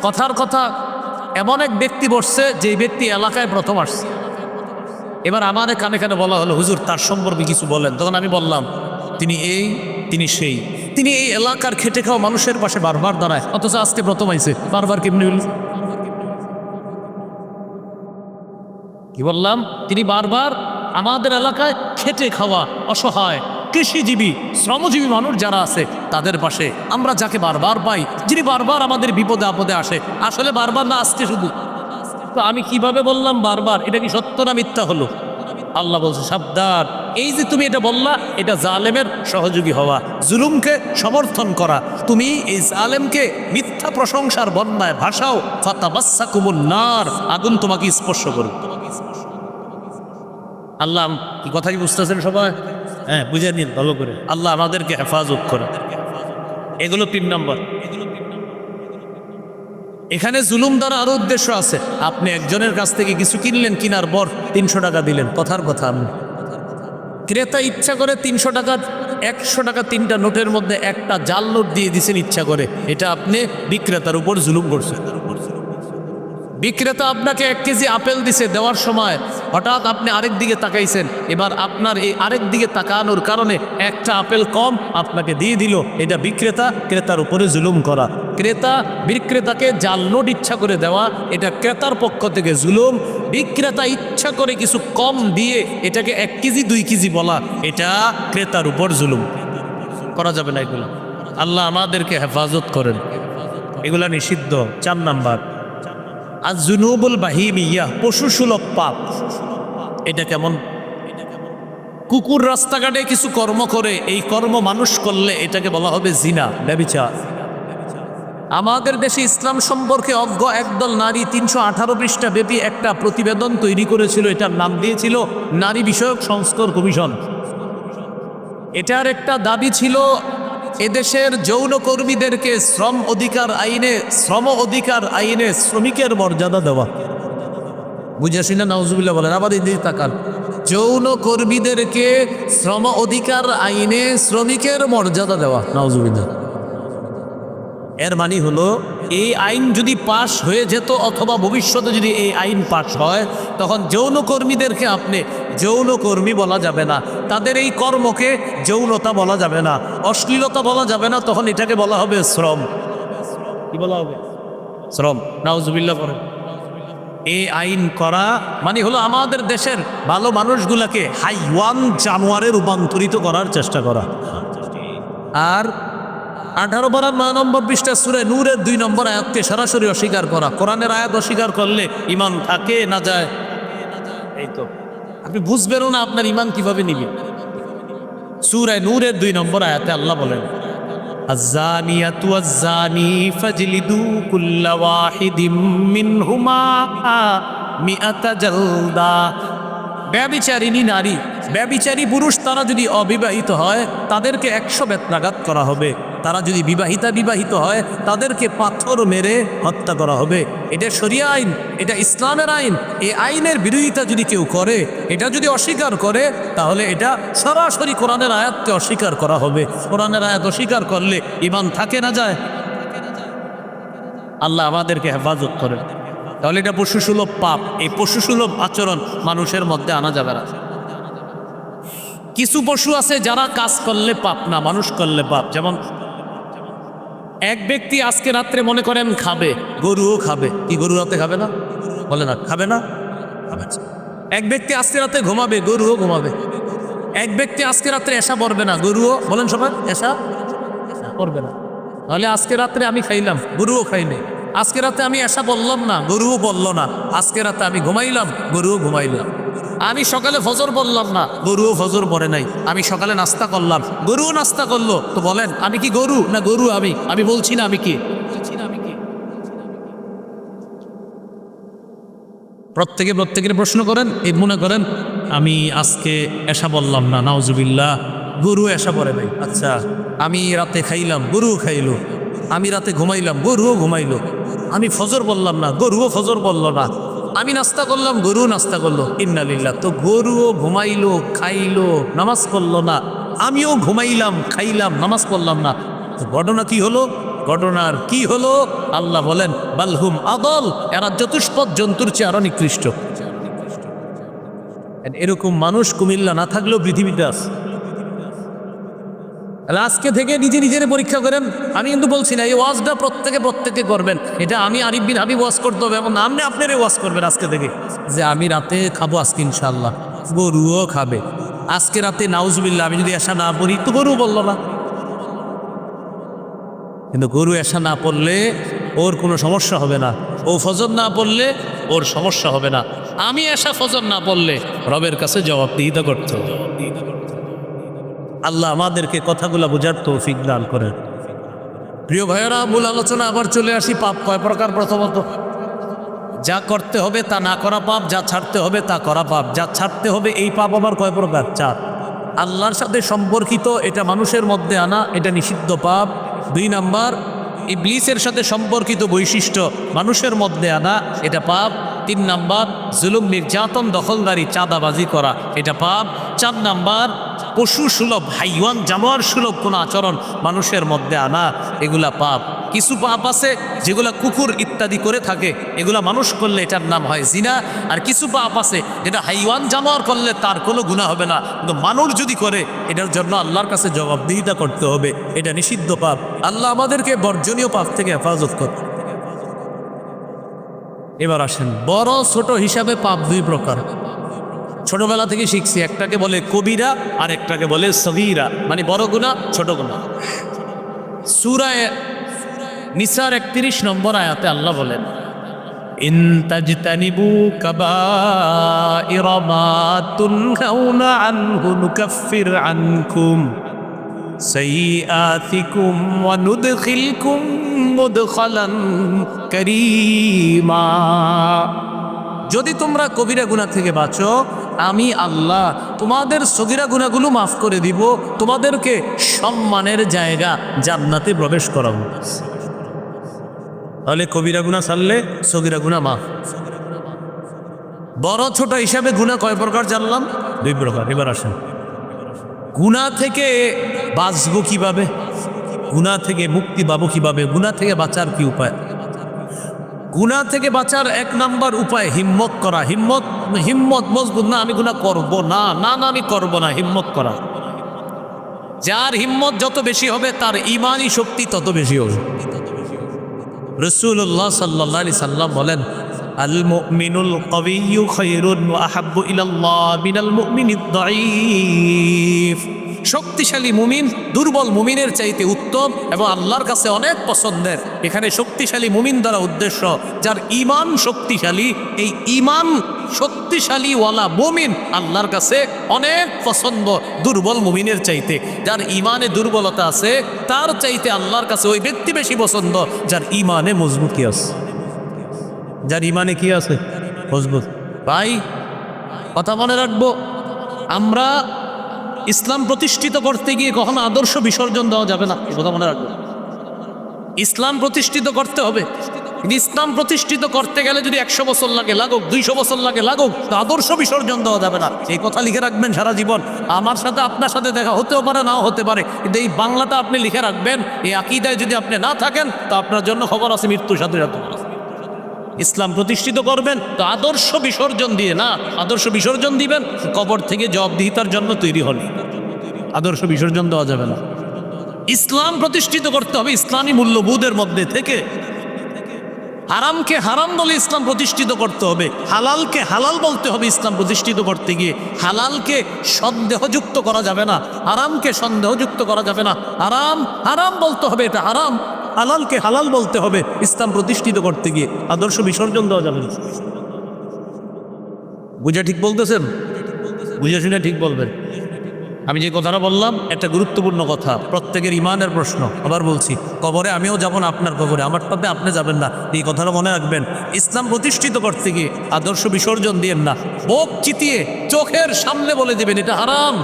কথার কথা এমন এক ব্যক্তি বসছে, যে ব্যক্তি এলাকায় প্রথম আসছে। এবার আমার কানে কানে বলা হলো, হুজুর তার সম্পর্কে কিছু বলেন। তখন আমি বললাম, তিনি এই, তিনি সেই, তিনি এই এলাকার খেটে খাওয়া মানুষের পাশে বারবার দাঁড়ায়, অথচ আজকে প্রথম আইছে। বারবার কেমনি হইল? কি বললাম? তিনি বারবার আমাদের এলাকায় খেটে খাওয়া অসহায় কৃষিজীবী শ্রমজীবী মানুষ যারা আছে তাদের পাশে, আমরা যাকে বারবার পাই, যিনি বারবার আমাদের বিপদে আপদে আসে। আসলে বারবার না, আসছে শুধু। তো আমি কিভাবে বললাম বারবার? এটা কি সত্য না মিথ্যা হলো? আল্লাহ বলছে, সাবধান, এই যে তুমি এটা বললা, এটা জালেমের সহযোগী হওয়া, জুলুমকে সমর্থন করা। তুমি এই জালেমকে মিথ্যা প্রশংসার বন্যায় ভাসাও, ফাতামাসসাকুমুন নার, আগুন তোমাকে স্পর্শ করবে। আল্লাহ কি কথা কি বুঝতেছেন সবাই? হ্যাঁ, বুঝে নিন ভালো করে। আল্লাহ আমাদেরকে হেফাজত করে। এগুলো 3 নম্বর। এখানে জুলুম দ্বারা আরো উদ্দেশ্য আছে। আপনি একজনের কাছ থেকে কিছু কিনলেন, কিনার পর 300 টাকা দিলেন, কথার কথা। আপনি ক্রেতা ইচ্ছা করে 300 টাকা 100 টাকা 3টা নোটের মধ্যে একটা জাল নোট দিয়ে দিছেন ইচ্ছা করে, এটা আপনি বিক্রেতার উপর জুলুম করছেন। বিক্রেতা আপনাকে 1 কেজি আপেল দিছে, দেওয়ার সময় হঠাৎ আপনি আরেক দিকে তাকাইছেন, এবার আপনার এই আরেক দিকে তাকানোর কারণে একটা আপেল কম আপনাকে দিয়ে দিল, এটা বিক্রেতা ক্রেতার উপরে জুলুম করা। ক্রেতা বিক্রেতাকে জাল নোট ইচ্ছা করে দেওয়া, এটা ক্রেতার পক্ষ থেকে জুলুম। বিক্রেতা ইচ্ছা করে কিছু কম দিয়ে এটাকে 1 কেজি 2 কেজি বলা, এটা ক্রেতার উপর জুলুম। করা যাবে না এগুলো। আল্লাহ আমাদেরকে হেফাজত করেন, এগুলা নিষিদ্ধ। 4 নাম্বার আর জুনুবুল বাহিমিয়া, পশুসুলভ পাপ। এটা কেমন? কুকুর রাস্তাঘাটে কিছু কর্ম করে, এই কর্ম মানুষ করলে এটাকে বলা হবে জিনা, ব্যভিচার। আমাদের দেশে ইসলাম সম্পর্কে অজ্ঞ একদল নারী 318 পৃষ্ঠা ব্যাপী একটা প্রতিবেদন তৈরি করেছিল, এটার নাম দিয়েছিল নারী বিষয়ক সংস্কার কমিশন। এটার একটা দাবি ছিল এদেশের যৌন কর্মীদেরকে শ্রম অধিকার আইনে শ্রমিকের মর্যাদা দেওয়া। বুঝেছি না? নাউজুবিল্লাহ বলেন। আবার এই দিকে তাকান। যৌন কর্মীদেরকে শ্রম অধিকার আইনে শ্রমিকের মর্যাদা দেওয়া। নাউজুবিল্লাহ। এর মানে হলো এই আইন যদি পাশ হয়ে যেত অথবা ভবিষ্যতে যদি এই আইন পাশ হয়, তখন যৌন কর্মীদেরকে আপনি যৌনকর্মী বলা যাবে না, তাদের এই কর্মকে যৌনতা বলা যাবে না, অশ্লীলতা বলা যাবে না, তখন এটাকে বলা হবে শ্রম। কি বলা হবে? শ্রম। নাউজুবিল্লাহ পড়েন। এই আইন করা মানে হলো আমাদের দেশের ভালো মানুষগুলাকে হাইওয়ান জানোয়ারে রূপান্তরিত করার চেষ্টা করা। আর 18 পারা 9 নম্বর পৃষ্ঠা সূরা নূরের 2 নম্বর আয়াতকে সরাসরি অস্বীকার করা। কোরআনের আয়াত অস্বীকার করলে ইমান থাকে না যায়? এই তো আপনি বুঝবেনও না আপনার ইমান কিভাবে নিবে। সূরা নূরের 2 নম্বর আয়াতে আল্লাহ বলেন, আয-যানিয়াতু ওয়াজ-যানি ফাজলিদু কুল্লা ওয়াহিদিম মিনহুমা মিআতা জালদা। ব্যভিচারিণী নারী, ব্যভিচারী পুরুষ তারা যদি অবিবাহিত হয় তাদেরকে 100 বেত্রাঘাত করা হবে। তারা যদি বিবাহিত হয় তাদেরকে পাথর মেরে হত্যা করা হবে। এটা শরিয়া আইন, এটা ইসলামের আইন। এই আইনের বিরোধিতা যদি কেউ করে, এটা যদি অস্বীকার করে, তাহলে এটা সরাসরি কোরআনের আয়াতকে অস্বীকার করা হবে। কোরআনের আয়াত অস্বীকার করলে ঈমান থাকে না যায়? আল্লাহ আমাদেরকে হেফাজত করে। তাহলে এটা পশুসুলভ পাপ। এই পশুসুলভ আচরণ মানুষের মধ্যে আনা যাবে না। কিছু পশু আছে যারা কাজ করলে পাপ না, মানুষ করলে পাপ। যেমন এক ব্যক্তি আজকে রাত্রে মনে করেন খাবে, গরুও খাবে। কি গরু রাতে খাবে না? বলে না, খাবে না? এক ব্যক্তি আজকে রাতে ঘুমাবে, গরুও ঘুমাবে। এক ব্যক্তি আজকে রাত্রে এসা পড়বে না, গরুও, বলেন সবাই, এসা পড়বে না। তাহলে আজকে রাত্রে আমি খাইলাম, গরুও খাইনি। আজকে রাতে আমি এসা বললাম না, গরুও বলল না। আজকে রাতে আমি ঘুমাইলাম, গরুও ঘুমাইলাম। আমি সকালে ফজর বললাম না, গরুও ফজর পড়ে নাই। আমি সকালে নাস্তা করলাম, গরুও নাস্তা করলো। তো বলেন আমি কি গরু না গরু? আমি বলছি না আমি কি। প্রত্যেকের প্রশ্ন করেন। এই মনে করেন আমি আজকে এসা বললাম না, নাউজুবিল্লাহ, গরু এসা পড়ে নাই। আচ্ছা, আমি রাতে খাইলাম, গরুও খাইলো। আমি রাতে ঘুমাইলাম, গরুও ঘুমাইলো। আমি ফজর বললাম না, গরুও ফজর বলল না। আমি নাস্তা করলাম, গরুও নাস্তা করলো। ইন্নালিল্লাহ। তো গরুও ঘুমাইলো, খাইলো, নামাজ পড়লো না। আমিও ঘুমাইলাম, খাইলাম, নামাজ পড়লাম না। ঘটনা কি হলো? ঘটনার কি হলো? আল্লাহ বলেন, বালহুম আদল, এরা চতুষ্পদ জন্তুর চেয়ে আরো নিকৃষ্ট। এরকম মানুষ কুমিল্লা না থাকলেও পৃথিবীতে আছে। আজকে থেকে নিজের পরীক্ষা করেন। আমি কিন্তু বলছি না এই ওয়াজটা প্রত্যেকে করবেন। এটা আমি আরিফ বিন হাবিব ওয়াজ করতে হবে, এবং আপনি আপনারই ওয়াজ করবেন আজকে থেকে, যে আমি রাতে খাবো আজকে ইনশাআল্লাহ, গরুও খাবে। আজকে রাতে নাউজুবিল্লাহ আমি যদি এসা না পড়ি, তো গরু বললো না। কিন্তু গরু এসা না পড়লে ওর কোনো সমস্যা হবে না, ও ফজর না পড়লে ওর সমস্যা হবে না। আমি এসা ফজর না পড়লে রবের কাছে জবাবদিহিতা করতে হবে। আল্লাহ আমাদেরকে কথাগুলো বোঝার তৌফিক দান করেন। প্রিয় ভাইয়েরা, মূল আলোচনা আবার চলে আসি। পাপ কয় প্রকার? প্রথমত, যা করতে হবে তা না করা পাপ, যা ছাড়তে হবে তা করা পাপ। যা ছাড়তে হবে এই পাপ আবার কয় প্রকার? 4। আল্লাহর সাথে সম্পর্কিত, এটা মানুষের মধ্যে আনা, এটা নিষিদ্ধ পাপ। 2 নাম্বার, ইবলিসের সাথে সম্পর্কিত বৈশিষ্ট্য মানুষের মধ্যে আনা, এটা পাপ। 3 নাম্বার, জুলুম, নির্যাতন, দখলদারি, চাঁদাবাজি করা, এটা পাপ। 4 নাম্বার, পশু সুলভ, হাইওয়ান জানোয়ার সুলভ কোনো আচরণ মানুষের মধ্যে আনা, এগুলা পাপ। কিছু পাপ আছে যেগুলা কুকুর ইত্যাদি করে থাকে, এগুলা মানুষ করলে এটার নাম হয় জিনা। আর কিছু পাপ আছে যেটা হাইওয়ান জানোয়ার করলে তার কোনো গুনাহ হবে না, কিন্তু মানুষ যদি করে এটার জন্য আল্লাহর কাছে জবাবদিহিতা করতে হবে, এটা নিষিদ্ধ পাপ। আল্লাহ আমাদেরকে বর্জনীয় পাপ থেকে হেফাজত করে। এবার আসেন, বড় ছোট হিসাবে পাপ দুই প্রকার। ছোটবেলা থেকে শিখছি, একটাকে বলে কবিরা আর একটাকে বলে সগীরা, মানে বড় গুনাহ ছোট গুনাহ। সূরা নিসার 31 নম্বর আয়াতে আল্লাহ বলেন, ইন তাজতানিবু কাবাইরা মা তুনহাউনা আনহু নুকাফির আনকুম সাইয়্যাতিকুম ওয়া নুদখিলকুম মুদখালান কারীমা। যদি তোমরা কবিরা গুনাহ থেকে বাঁচো, আমি আল্লাহ তোমাদের সগীরা গুনাহগুলো মাফ করে দিব, তোমাদেরকে সম্মানের জায়গা জান্নাতে প্রবেশ করাবো। তাহলে কবিরা গুনাহ ছাড়লে সগীরা গুনাহ মাফ। বড় ছোট হিসাবে গুনাহ কয় প্রকার জানলাম? দুই প্রকার। এবার আসেন, গুনাহ থেকে বাঁচবো কিভাবে, গুনাহ থেকে মুক্তি পাবো কিভাবে, গুনাহ থেকে বাঁচার কি উপায়? গুনাহ থেকে বাঁচার এক নাম্বার উপায় হিম্মত করা। হিম্মত মজবুত না আমি গুনাহ করব না, না না আমি করব না, হিম্মত করা। যার হিম্মত যত বেশি হবে তার ঈমানি শক্তি তত বেশি হবে। রাসূলুল্লাহ সাল্লাল্লাহু আলাইহি সাল্লাম বলেন, আল মুমিনুল কাবিয়্যু খায়রুন ওয়া আহাব্বু ইলাল্লাহ মিনাল মুমিনিদ দাঈফ। শক্তিশালী মুমিন দুর্বল মুমিনের চাইতে উত্তম এবং আল্লাহর কাছে অনেক পছন্দের। এখানে শক্তিশালী মুমিন দ্বারা উদ্দেশ্য যার ঈমান শক্তিশালী। এই ঈমান শক্তিশালীওয়ালা মুমিন আল্লাহর কাছে অনেক পছন্দ দুর্বল মুমিনের চাইতে। যার ঈমানে দুর্বলতা আছে তার চাইতে আল্লাহর কাছে ওই ব্যক্তি বেশি পছন্দ যার ঈমানে মজবুতি আছে। যার ঈমানে কি আছে? মজবুত। ভাই কথা মনে রাখবো, আমরা ইসলাম প্রতিষ্ঠিত করতে গিয়ে কখনো আদর্শ বিসর্জন দেওয়া যাবে না, এই কথা মনে রাখবো। ইসলাম প্রতিষ্ঠিত করতে হবে, কিন্তু ইসলাম প্রতিষ্ঠিত করতে গেলে যদি 100 বছর লাগে লাগুক, 200 বছর লাগে লাগুক, তো আদর্শ বিসর্জন দেওয়া যাবে না। এই কথা লিখে রাখবেন সারা জীবন। আমার সাথে আপনার সাথে দেখা হতেও পারে, নাও হতে পারে, কিন্তু এই বাংলাটা আপনি লিখে রাখবেন। এই আকীদায় যদি আপনি না থাকেন তো আপনার জন্য খবর আছে মৃত্যুর সাথে সাথে। ইসলাম প্রতিষ্ঠিত করবেন তো আদর্শ বিসর্জন দিয়ে না, আদর্শ বিসর্জন দিবেন কবর থেকে জবাবদিহিতার জন্য তৈরি হল। আদর্শ বিসর্জন দেওয়া যাবে না। ইসলাম প্রতিষ্ঠিত করতে হবে ইসলামী মূল্যবোধের মধ্যে থেকে। হারামকে হারাম বলে ইসলাম প্রতিষ্ঠিত করতে হবে, হালালকে হালাল বলতে হবে ইসলাম প্রতিষ্ঠিত করতে গিয়ে। হালালকে সন্দেহযুক্ত করা যাবে না, হারামকে সন্দেহযুক্ত করা যাবে না। হারাম হারাম বলতে হবে, এটা হারাম। হালালকে হালাল বলতে হবে ইসলাম প্রতিষ্ঠিত করতে গিয়ে। আদর্শ বিসর্জন দেওয়া যাবে না। বুঝে ঠিক বলতেছেন? বুঝে শুনে ঠিক বলবেন। আমি যে কথাটা বললাম একটা গুরুত্বপূর্ণ কথা, প্রত্যেকের ইমানের প্রশ্ন। আবার বলছি, কবরে আমিও যাব না আপনার কবরে, আমার পাবে আপনি যাবেন না, এই কথাটা মনে রাখবেন। ইসলাম প্রতিষ্ঠিত করতে গিয়ে আদর্শ বিসর্জন দিয়েন না। বুক চিতিয়ে চোখের সামনে বলে দেবেন এটা হারাম,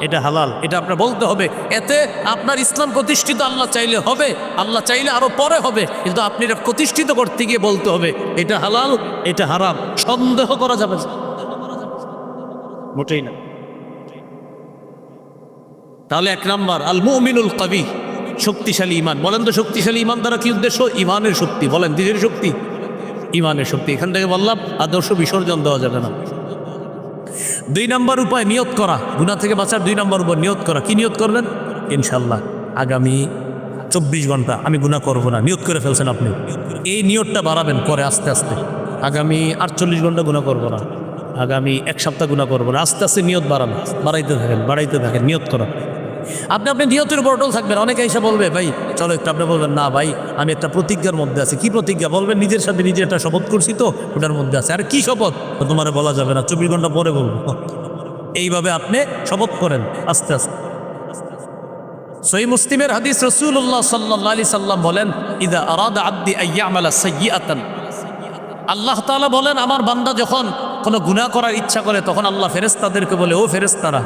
এটা হালাল, এটা আপনার বলতে হবে। এতে আপনার ইসলাম প্রতিষ্ঠিত আল্লাহ চাইলে হবে, আল্লাহ চাইলে আরো পরে হবে, কিন্তু আপনি এটা প্রতিষ্ঠিত করতে গিয়ে বলতে হবে এটা হালাল, এটা হারাম। সন্দেহ করা যাবে না, মোটেই না। তাহলে এক নাম্বার আল মুমিনুল কাবি, শক্তিশালী ইমান। বলেন তো শক্তিশালী ইমান দ্বারা কি উদ্দেশ্য? ইমানের শক্তি। বলেন দিনের শক্তি, ইমানের শক্তি। এখান থেকে বললাম আদর্শ বিসর্জন দেওয়া যাবে না। 2 নম্বর উপায় নিয়ত করা। গুনাহ থেকে বাঁচার 2 নম্বর উপায় নিয়ত করা। কি নিয়ত করবেন? ইনশাল্লাহ আগামী 24 ঘন্টা আমি গুনাহ করব না, নিয়ত করে ফেলছেন আপনি। এই নিয়তটা বাড়াবেন পরে আস্তে আস্তে। আগামী 48 ঘন্টা গুনাহ করব না, আগামী 1 সপ্তাহ গুনাহ করব না। আস্তে আস্তে নিয়ত বাড়ান, বাড়াইতে থাকেন নিয়ত করা। আপনি নিয়তের উপর অটল থাকবেন। অনেকে এসে বলবে ভাই চলো একটু, আপনি বলবেন না ভাই আমি একটা প্রতিজ্ঞার মধ্যে আছি। কি প্রতিজ্ঞা? বলবেন নিজের সাথে নিজে একটা শপথ করছি তো ওটার মধ্যে আছে। আর কি শপথ? তোমার বলা যাবে না, 24 ঘন্টা পরে বলবো। এইভাবে আপনি শপথ করেন আস্তে আস্তে। সহিহ মুসলিমের হাদিস, রাসূলুল্লাহ সাল্লাল্লাহু আলাইহি সাল্লাম বলেন, ইযা আরাদা আবদি আইয়ামালা সাইয়্যাতান, আল্লাহ তাআলা বলেন আমার বান্দা যখন কোনো গুনাহ করার ইচ্ছা করে তখন আল্লাহ ফেরেশতাদেরকে বলে, ও ফেরেশতারা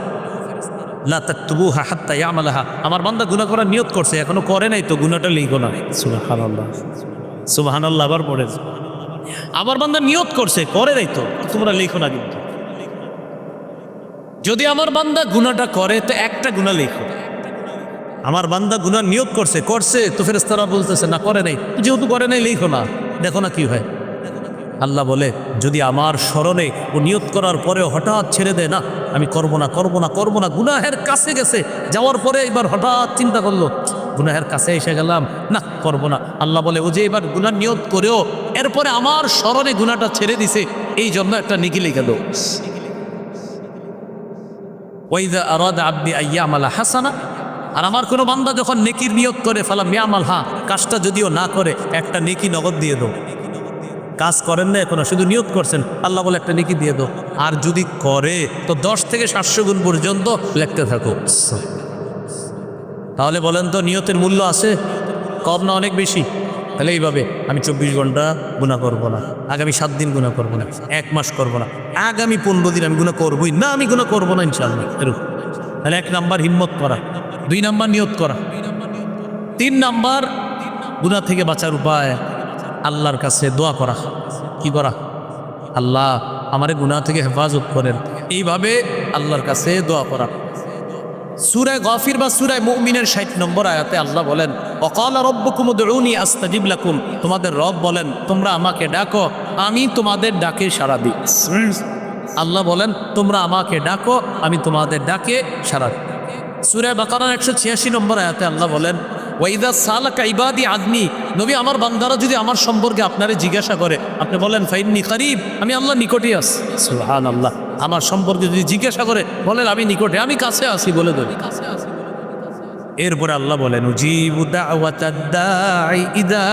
লা তাকতুবুহা হাত্তা ইয়ামালাহা, আমার বান্দা গুনাহ করার নিয়ত করছে এখনো করে নাই তো গুনাহটা লিখো না। সুবহানাল্লাহ সুবহানাল্লাহ। আবার পড়ে, আমার বান্দা নিয়ত করছে করে নাই তো তোমরা লিখো না। কিন্তু যদি আমার বান্দা গুনাহটা করে তো একটা গুনাহ লেখো। আমার বান্দা গুনাহ নিয়ত করছে করছে তো ফেরেশতারা বলতেছে না করে নাই, যেহেতু করে নাই লেখো না, দেখো না কি হয়। আল্লাহ বলে যদি আমার স্মরণে ও নিয়ত করার পরেও হঠাৎ ছেড়ে দেয়, না আমি করব না করব না করব না, গুনাহের কাছে গেছে, যাওয়ার পরে এবার হঠাৎ চিন্তা করলো গুনাহের কাছে এসে গেলাম, না করব না, আল্লাহ বলে ও যে এবার গুনাহ নিয়ত করেও এরপরে আমার স্মরণে গুনাহটা ছেড়ে দিছে, এই জন্য একটা নেকি লিখে দাও। ওয়াইদা আরাদা আব্দি আইয়ামালা হাসানা, আর আমার কোনো বান্দা যখন নেকির নিয়ত করে ফালাম ইয়ামাল, হা কাজটা যদিও না করে একটা নেকি নগদ দিয়ে দাও। কাজ করেন না এখনো, শুধু নিয়ত করছেন, আল্লাহ বলে একটা নেকি দিয়ে দাও। আর যদি করে তো 10 থেকে 700 গুণ পর্যন্ত লিখতে থাকো। তাহলে বলেন তো নিয়তের মূল্য আছে কম না অনেক বেশি? তাহলে এইভাবে আমি 24 ঘন্টা গুনাহ করবো না, আগামী 7 দিন গুনাহ করবো না, 1 মাস করবো না, আগামী 15 দিন আমি গুনাহ করবোই না, আমি গুনাহ করবো না ইনশাআল্লাহ। এরকম। তাহলে 1 নাম্বার হিম্মত করা, 2 নাম্বার নিয়ত করা, 3 নাম্বার গুনাহ থেকে বাঁচার উপায় আল্লাহর কাছে দোয়া করা। কি করা? আল্লাহ আমারে গুনাহ থেকে হেফাজত করেন, এইভাবে আল্লাহর কাছে দোয়া করা। সূরা গাফির বা সূরা মুমিনের 60 নম্বর আয়াতে আল্লাহ বলেন ওয়াকালা রাব্বুকুম উদউনি আস্তাজিব লাকুম, তোমাদের রব বলেন তোমরা আমাকে ডাকো আমি তোমাদের ডাকে সাড়া দিই। আল্লাহ বলেন তোমরা আমাকে ডাকো আমি তোমাদের ডাকে সাড়া দিই। সূরা বাকারার 186 নম্বর আয়াতে আল্লাহ বলেন ওয়াইদা সালাকা ইবাদি আদনি, নবী আমার বান্দারা যদি আমার সম্পর্কে আপনারে জিজ্ঞাসা করে আপনি বলেন ফাইন্নি কারিব, আমি আল্লাহ নিকটে আছি। সুবহানাল্লাহ, আমার সম্পর্কে যদি জিজ্ঞাসা করে বলেন আমি নিকটে, আমি কাছে আছি বলে দেবে। এরপরে আল্লাহ বলেন উজিবু দাওয়াতাদ দাঈ ইদা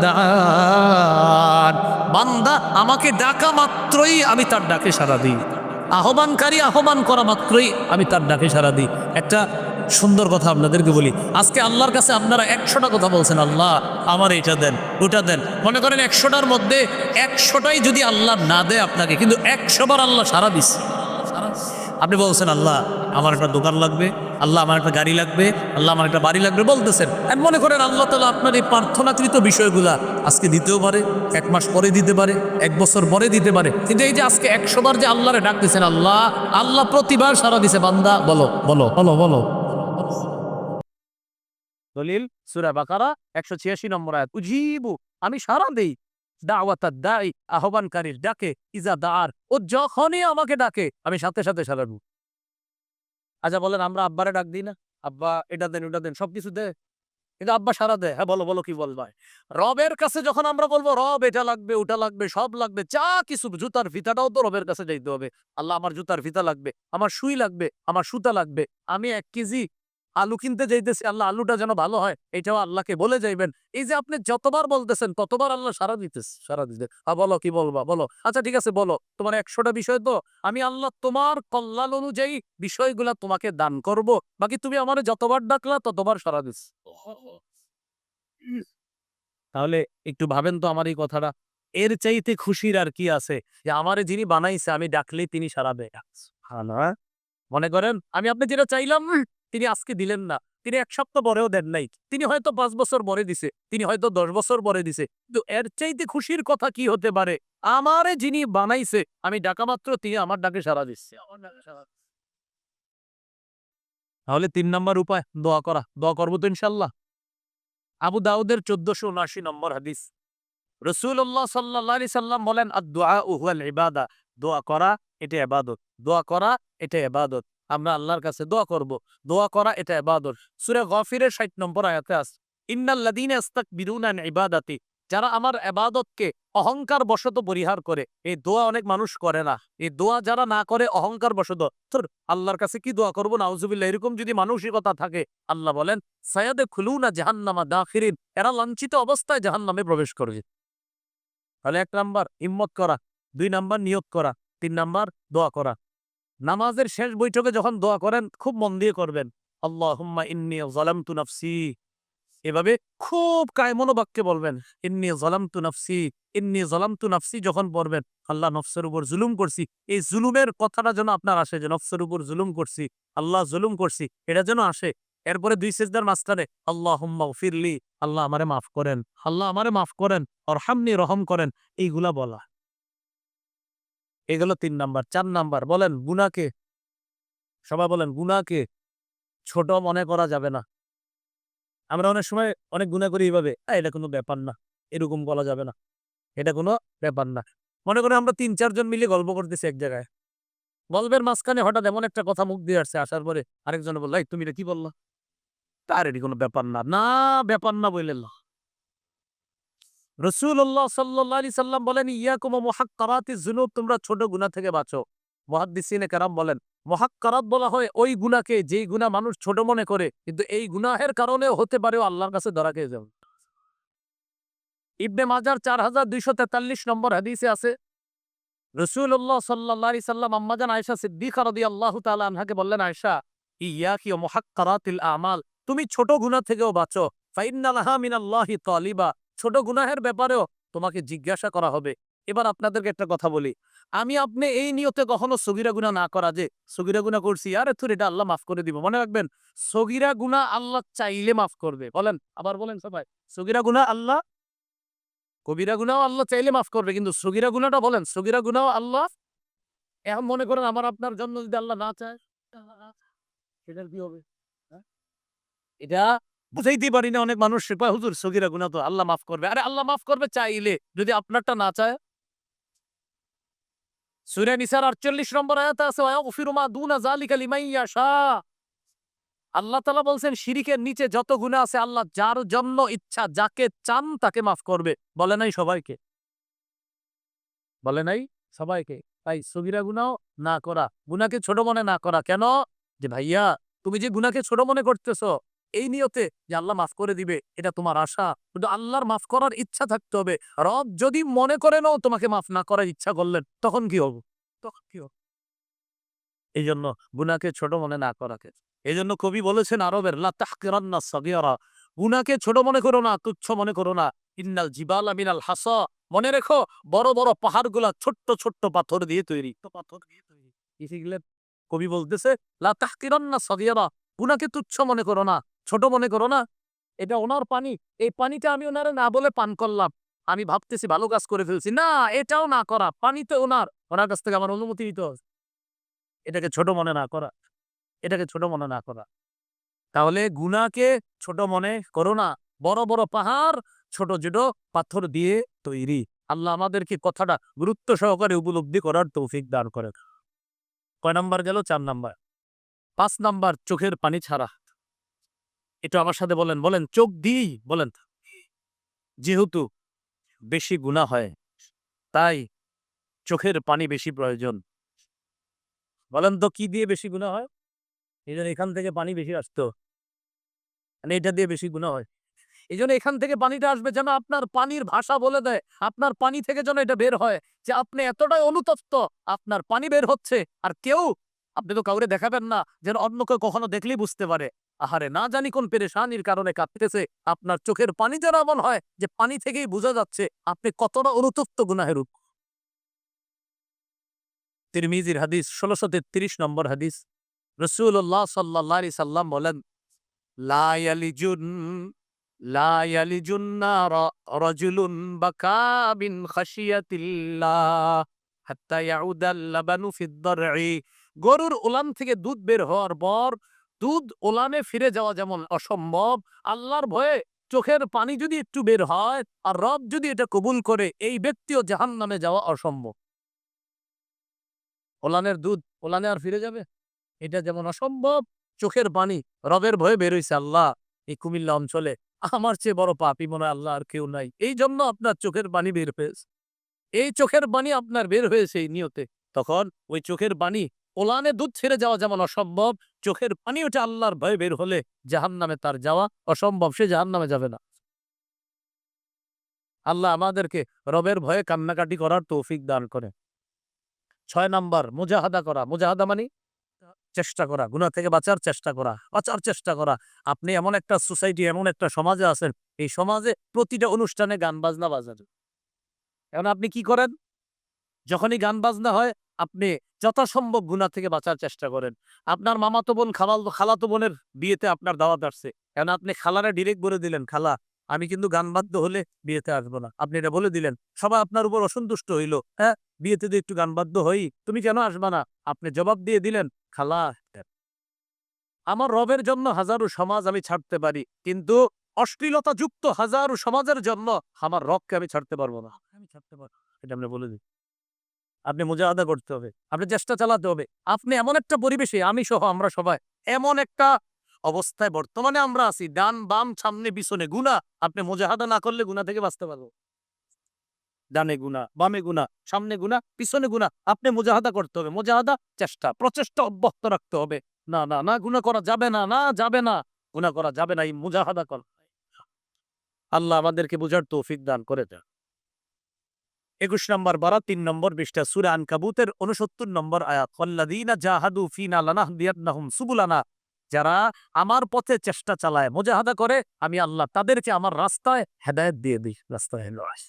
দাআন, বান্দা আমাকে ডাকা মাত্রই আমি তার ডাকে সাড়া দিই, আহ্বানকারী আহ্বান করা মাত্রই আমি তার ডাকে সাড়া দিই। একটা সুন্দর কথা আপনাদেরকে বলি, আজকে আল্লাহর কাছে আপনারা 100টা কথা বলছেন, আল্লাহ আমার এটা দেন ওটা দেন, মনে করেন 100টার মধ্যে 100টাই যদি আল্লাহ না দেয় আপনাকে, কিন্তু 100 বার আল্লাহ সাড়া দিচ্ছে। আপনি বলছেন আল্লাহ আমার একটা দোকান লাগবে, আল্লাহ আমার একটা গাড়ি লাগবে, আল্লাহ আমার একটা বাড়ি লাগবে বলতেছেন, আর মনে করেন আল্লাহ তাআলা আপনার এই প্রার্থনাকৃত বিষয়গুলা আজকে দিতেও পারে, 1 মাস পরে দিতে পারে, 1 বছর পরে দিতে পারে, কিন্তু এই যে আজকে 100 বার যে আল্লাহরে ডাকতেছেন, আল্লাহ আল্লাহ প্রতিবার সাড়া দিছে, বান্দা বলো বলো বলো বলো। দলিল সূরা বাকারা 186 নম্বর আয়াত, উজিবু আমি সাড়া দেই দাওয়াতাদ দাঈ আহ্বানকারীর ডাকে ইজা দাআর, ও যখনই আমাকে ডাকে আমি সাথে সাথে সাড়া দিই। আচ্ছা বলেন আমরা আব্বারে ডাক দিই না, আব্বা এটা দেন ওটা দেন, সবকিছু দে, কিন্তু আব্বা সারা দেয়, হ্যাঁ বলো বলো কি বলবা। রবের কাছে যখন আমরা বলবো রব এটা লাগবে ওটা লাগবে সব লাগবে, যা কিছু, জুতার ফিতাটাও তো রবের কাছে যাইতে হবে, আল্লাহ আমার জুতার ফিতা লাগবে, আমার সুই লাগবে, আমার সুতা লাগবে, আমি 1 কেজি আলু কিনতে যাইতেছি, আল্লাহ আলুটা যেন ভালো হয় এটাও আল্লাহকে বলে যাইবেন। এই যে আপনি যতবার বলতেছেন ততবার আল্লাহ সারা দিতেছে, সারা দিতে। বলো কি বলবা বলো, আচ্ছা ঠিক আছে বলো, তোমার 100টা বিষয় তো আমি আল্লাহ তোমার কল্যাণ অনুযায়ী বিষয়গুলা তোমাকে দান করব, বাকি তুমি আমার যতবার ডাকলা ততবার সারা দিস। তাহলে একটু ভাবেন তো আমার এই কথাটা, এর চাইতে খুশির আর কি আছে যে আমারে যিনি বানাইছে আমি ডাকলেই তিনি সারা দেয়। হ্যাঁ, মনে করেন আমি আপনি যেটা চাইলাম তিনি আজকে দিলেন না, তিনি 1 সপ্তাহ পরেও দেন নাই, তিনি হয়তো 5 বছর পরে দিছে, তিনি হয়তো 10 বছর পরে দিছে, কিন্তু এর চাইতে খুশির কথা কি হতে পারে? আমারে যিনি বানাইছে আমি ডাকা মাত্র তিনি আমার ডাকে সাড়া দিচ্ছে। তাহলে 3 নাম্বার উপায় দোয়া করা, দোয়া করবো তো ইনশাল্লাহ। আবু দাউদের 1479 নম্বর হাদিস, রাসূলুল্লাহ সাল্লাল্লাহু আলাইহি সাল্লাম বলেন আদ-দুআউ হুয়াল ইবাদা, দোয়া করা এটা ইবাদত, দোয়া করা এটা ইবাদত। আমরা আল্লাহর কাছে দোয়া করব, দোয়া করা এটা ইবাদত। সূরা গাফিরের 60 নম্বর আয়াতে আছে ইন্নাল্লাযীনা ইস্তাকবিরুনা আন ইবাদাতি, যারা আমার ইবাদতকে অহংকার বশত পরিহার করে। এই দোয়া অনেক মানুষ করে না, এই দোয়া যারা না করে অহংকার বশত, তোর আল্লাহর কাছে কি দোয়া করব নাউজুবিল্লাহ, এরকম যদি মানসিকতা থাকে আল্লাহ বলেন সায়াদখুলুনা জাহান্নামা দাখিরিন, এরা লাঞ্ছিত অবস্থায় জাহান্নামে প্রবেশ করবে। তাহলে 1 নাম্বার হিম্মত করা, 2 নাম্বার নিয়ত করা, 3 নাম্বার দোয়া করা। নামাজের শেষ বৈঠকে যখন দোয়া করেন খুব মন দিয়ে করবেন, আল্লাহুম্মা ইন্নী যালামতু নাফসি, এভাবে খুব কায়মনোবাক্যে বলবেন ইন্নী যালামতু নাফসি, ইন্নী যালামতু নাফসি। যখন পড়বেন আল্লাহ নফসের উপর জুলুম করছি, এই জুলুমের কথাটা যেন আপনার আসে যে নফসের উপর জুলুম করছি, আল্লাহ জুলুম করছি, এটা যেন আসে। এরপরে 2 সিজদার মাঝখানে আল্লাহুম্মা গফিরলি, আল্লাহ আমারে মাফ করেন, আল্লাহ আমারে মাফ করেন, অরহামনি রহম করেন, এইগুলা বলা। এগুলো 3 নাম্বার। 4 নাম্বার বলেন গুনাহকে সবাই বলেন গুনাহকে ছোট মনে করা যাবে না। আমরা অনেক সময় অনেক গুনাহ করি এইভাবে, এটা কোনো ব্যাপার না, এরকম বলা যাবে না, এটা কোনো ব্যাপার না। মনে করেন আমরা ৩-৪ জন মিলে গল্প করতেছি এক জায়গায়। গল্পের মাঝখানে হঠাৎ এমন একটা কথা মুখ দিয়ে আসছে, আসার পরে আরেকজন বলল, "এই তুমি এটা কি বললা?" তার এটি কোনো ব্যাপার না। না, ব্যাপার না বললেন না। রাসূলুল্লাহ সাল্লাল্লাহু আলাইহি সাল্লাম বলেন, "ইয়াকুম ওয়া মুহাক্কারাতিজ যুনুব, তোমরা ছোট গুনাহ থেকে বাঁচো।" মুহাদ্দিসিনে কেরাম বলেন, মুহাক্কারাত বলা হয় ওই গুনাহকে যেই গুনাহ মানুষ ছোট মনে করে, কিন্তু এই গুনাহের কারণেও হতে পারে আল্লাহর কাছে ধরা খেয়ে যাবে। ইবনে মাজার ৪২৪৩ নম্বর হাদিসে আছে, রাসূলুল্লাহ সাল্লাল্লাহু আলাইহি সাল্লাম আম্মাজান আয়েশা সিদ্দিকা রাদিয়াল্লাহু তাআলা আনহাকে বললেন, আয়েশা, ইয়াকি ওয়া মুহাক্কারাতিল আমাল, তুমি ছোট গুনাহ থেকেও বাঁচো। ফাইন্না লাহা মিনাল্লাহি তালিবা, ছোট গুনাহের ব্যাপারেও তোমাকে জিজ্ঞাসা করা হবে। এবার আপনাদেরকে একটা কথা বলি, আমি আপনি এই নিয়তে কখনো সগীরা গুনাহ না করা যে সগীরা গুনাহ করছি, আরে থুর এটা আল্লাহ মাফ করে দিব। মনে রাখবেন, সগীরা গুনাহ আল্লাহ চাইলে মাফ করবে। বলেন, আবার বলেন সবাই, সগীরা গুনাহ আল্লাহ, কবিরা গুনাহ আল্লাহ চাইলে মাফ করবে, কিন্তু সগীরা গুনাহটা বলেন, সগীরা গুনাহ আল্লাহ। এখন মনে করেন আমার আপনার জন্য যদি আল্লাহ না চায়, সেটার কি হবে? হ্যাঁ? এটা বুঝাইতে পারি না। অনেক মানুষ কয়, হুজুর সগীরা গুনাহ তো আল্লাহ মাফ করবে। আরে আল্লাহ মাফ করবে চাইলে, যদি আপনারটা না চায়। সূরা নিসার ৪৮ নম্বর আয়াতে আছে, ওয়াগফিরু মা দুনা যালিকা লিমান ইয়াশা। আল্লাহ তাআলা বলছেন শিরিকের নিচে যত গুনাহ আছে আল্লাহ যার জন্য ইচ্ছা, যাকে চান তাকে মাফ করবে। বলে নাই সবাইকে? বলে নাই সবাইকে? তাই সগীরা গুনাহ না করা, গুনাহকে ছোট মনে না করা। কেন? যে ভাইয়া, তুমি যে গুনাহকে ছোট মনে করতেছো এই নিয়তে যে আল্লাহ মাফ করে দিবে, এটা তোমার আশা, কিন্তু আল্লাহর মাফ করার ইচ্ছা থাকতে হবে। রব যদি মনে করেনও তোমাকে মাফ না করার ইচ্ছা করলেন, তখন কি হবে? তখন কি হবে? এই জন্য গুনাহকে ছোট মনে না করাকে, এই জন্য কবি বলেছেন আরবের, লা তাহকিরান্না সগীরা, গুনাহকে ছোট মনে করো না, তুচ্ছ মনে করো না। ইন্নাল জিবালা মিনাল হাসা, মনে রেখো বড় বড় পাহাড়গুলা ছোট্ট ছোট্ট পাথর দিয়ে তৈরি। পাথর দিয়ে তৈরি। শিখলেন? কবি বলতেছে, লা তাহকিরান্না সগীরা, গুনাহকে তুচ্ছ মনে করো না, ছোট মনে করো না। এটা ওনার পানি, এই পানিটা আমি ওনারে না বলে পান করলাম, আমি ভাবতেছি ভালো কাজ করে ফেলছি। না, এটাও না করা, পানি তো ওনার, ওনার কাছ থেকে আমার অনুমতি নিতে হবে। এটাকে ছোট মনে না করা, এটাকে ছোট মনে না করা। তাহলে গুনাহকে ছোট মনে করো না। বড় বড় পাহাড় ছোট ছোট পাথর দিয়ে তৈরি। আল্লাহ আমাদেরকে কথাটা গুরুত্ব সহকারে উপলব্ধি করার তৌফিক দান করেন। কয় নাম্বার গেল? ৪ নাম্বার। ৫ নাম্বার, চোখের পানি ছাড়া। এটা আমার সাথে বলেন, বলেন চোখ দিয়েই বলেন। যেহেতু বেশি গুনাহ হয়, তাই চোখের পানি বেশি প্রয়োজন। বলেন তো কি দিয়ে বেশি গুনাহ হয়? এইজন্য এখান থেকে পানি বেশি আসতো, মানে এটা দিয়ে বেশি গুনাহ হয়। এইজন্য এখান থেকে পানিটা আসবে যেন আপনার পানির ভাষা বলে দেয়। আপনার পানি থেকে যেন এটা বের হয় যে আপনি এতটাই অনুতপ্ত, আপনার পানি বের হচ্ছে। আর কেউ, আপনি তো কাউরে দেখাবেন না যেন অন্য কেউ কখনো দেখলেই বুঝতে পারে, আহারে না জানি কোন পেরেশানির কারণে কাঁদতেছে। আপনার চোখের পানি যেন এমন হয় যে পানি থেকেই বোঝা যাচ্ছে আপনি কতটা অনুতপ্ত গুনাহের উপর। তিরমিজির হাদিস, ১৬৩৩ নম্বর হাদিস। রাসূলুল্লাহ সাল্লাল্লাহু আলাইহি সাল্লাম বলেন, লা ইয়ালিজুন লা ইয়ালিজুন নারা রাজুলুন বাকা মিন খাশিয়াতিল্লাহ হাত্তা ইয়াউদাল লাবানু ফিদ দার'i। গরুর উলান থেকে দুধ বের হওয়ার পর দুধ উলানে ফিরে যাওয়া যেমন অসম্ভব, আল্লাহর ভয়ে চোখের পানি যদি একটু বের হয় আর রব যদি এটা কবুল করে, এই ব্যক্তিও জাহান্নামে যাওয়া অসম্ভব। ওলানের দুধ ওলানে আর ফিরে যাবে? এটা যেমন অসম্ভব, চোখের পানি রবের ভয়ে বের হইছে, আল্লাহ এই কুমিল্লা অঞ্চলে আমার চেয়ে বড় পাপী মনে হয় আল্লাহ আর কেউ নাই, এই জন্য আপনার চোখের পানি বের হয়েছে। এই চোখের পানি আপনার বের হয়েছে এই নিয়তে। তখন ওই চোখের পানি, ওলানে দুধ ছেড়ে যাওয়া যেমন অসম্ভব, চোখের পানি ওটা আল্লাহর ভয়ে বের হলে জাহান্নামে তার যাওয়া অসম্ভব, সে জাহান্নামে যাবে না। আল্লাহ আমাদেরকে রবের ভয়ে কান্নাকাটি করার তৌফিক দান করে। ৬ নাম্বার, মুজাহাদা করা। মুজাহাদা মানে চেষ্টা করা, গুনাহ থেকে বাঁচার চেষ্টা করা, বাঁচার চেষ্টা করা। আপনি এমন একটা সোসাইটি, এমন একটা সমাজে আছেন, এই সমাজে প্রতিটা অনুষ্ঠানে গান বাজনা বাজাবে। এখন আপনি কি করেন? যখনই গান বাজনা হয়, আপনি যথাসম্ভব গুনাহ থেকে বাঁচার চেষ্টা করেন। আপনার মামাতো বোন, খালাতো বোনের বিয়েতে আপনার দাওয়াত আসছে। এখন আপনি খালারে ডিরেক্ট বলে দিলেন, খালা আমি কিন্তু গান বাদ্য হলে বিয়েতে আসবো না। আপনি এটা বলে দিলেন। সবাই আপনার উপর অসন্তুষ্ট হইল। হ্যাঁ, বিয়েতে যদি একটু গান বাদ্য হই, তুমি কেন আসবা না? আপনি জবাব দিয়ে দিলেন, খালা আমার রবের জন্য হাজারো সমাজ আমি ছাড়তে পারি, কিন্তু অশ্লীলতা যুক্ত হাজারো সমাজের জন্য আমার রবকে আমি ছাড়তে পারবো না। আমি ছাড়তে পারবো না। এটা আপনি বলে দিন। আপনি মুজাহাদা করতে হবে, আপনি চেষ্টা চালাতে হবে। আপনি এমন একটা পরিবেশে, আমি সহ আমরা সবাই এমন একটা অবস্থায় বর্তমানে আমরা আছি, ডান বাম সামনে পিছনে গুনাহ। আপনি মুজাহাদা না করলে গুনাহ থেকে বাঁচতে পারবো? ডানে গুনাহ, বামে গুনাহ, সামনে গুনাহ, পিছনে গুনাহ। আপনি মুজাহাদা করতে হবে। মুজাহাদা চেষ্টা, প্রচেষ্টা অব্যাহত রাখতে হবে। না না না, গুনাহ করা যাবে না, না যাবে না, গুনাহ করা যাবে না, এই মুজাহাদা কর। আল্লাহ আমাদেরকে বুঝার তৌফিক দান করে দেন। ২১ নম্বর পারা ৩ নম্বর পৃষ্ঠা, সূরা আনকাবুতের ৬৯ নম্বর আয়াত, ওয়াল্লাযীনা জাহাদু ফীনা লানাহদিয়ান্নাহুম সুবুলানা। যারা আমার পথে চেষ্টা চালায়, মুজাহাদা করে, আমি আল্লাহ তাদেরকে আমার রাস্তায় হেদায়েত দিয়ে দিই, রাস্তায় হেদায়েত।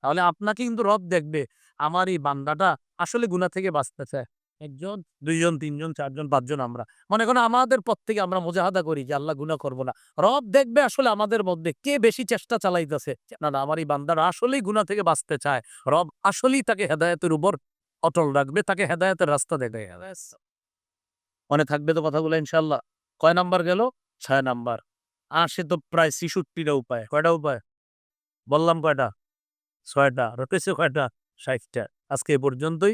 তাহলে আপনাকে কিন্তু রব দেখবে, আমার এই বান্দাটা আসলে গুনাহ থেকে বাঁচতে চায়। ১ জন, ২ জন, ৩ জন, ৪ জন, ৫ জন আমরা। মনে করেন আমাদের পথ থেকে আমরা মুজাহাদা করি যে আল্লাহ গুনাহ করব না। রব দেখবে আসলে আমাদের মধ্যে কে বেশি চেষ্টা চালাইতেছে। না, না, আমার এই বান্দাটা আসলেই গুনাহ থেকে বাঁচতে চায়। রব আসলেই তাকে হেদায়েতের উপর অটল রাখবে, তাকে হেদায়েতের রাস্তা দেখাবে। মনে থাকবে তো কথাগুলো ইনশাআল্লাহ? কয় নাম্বার গেল? ৬ নাম্বার। আসে তো প্রায় ৬৬ টা উপায়। কয়টা উপায়? বললাম কয়টা? ৬ টা। রটেছে কয়টা? ৬০ টা। আজকে এ পর্যন্তই।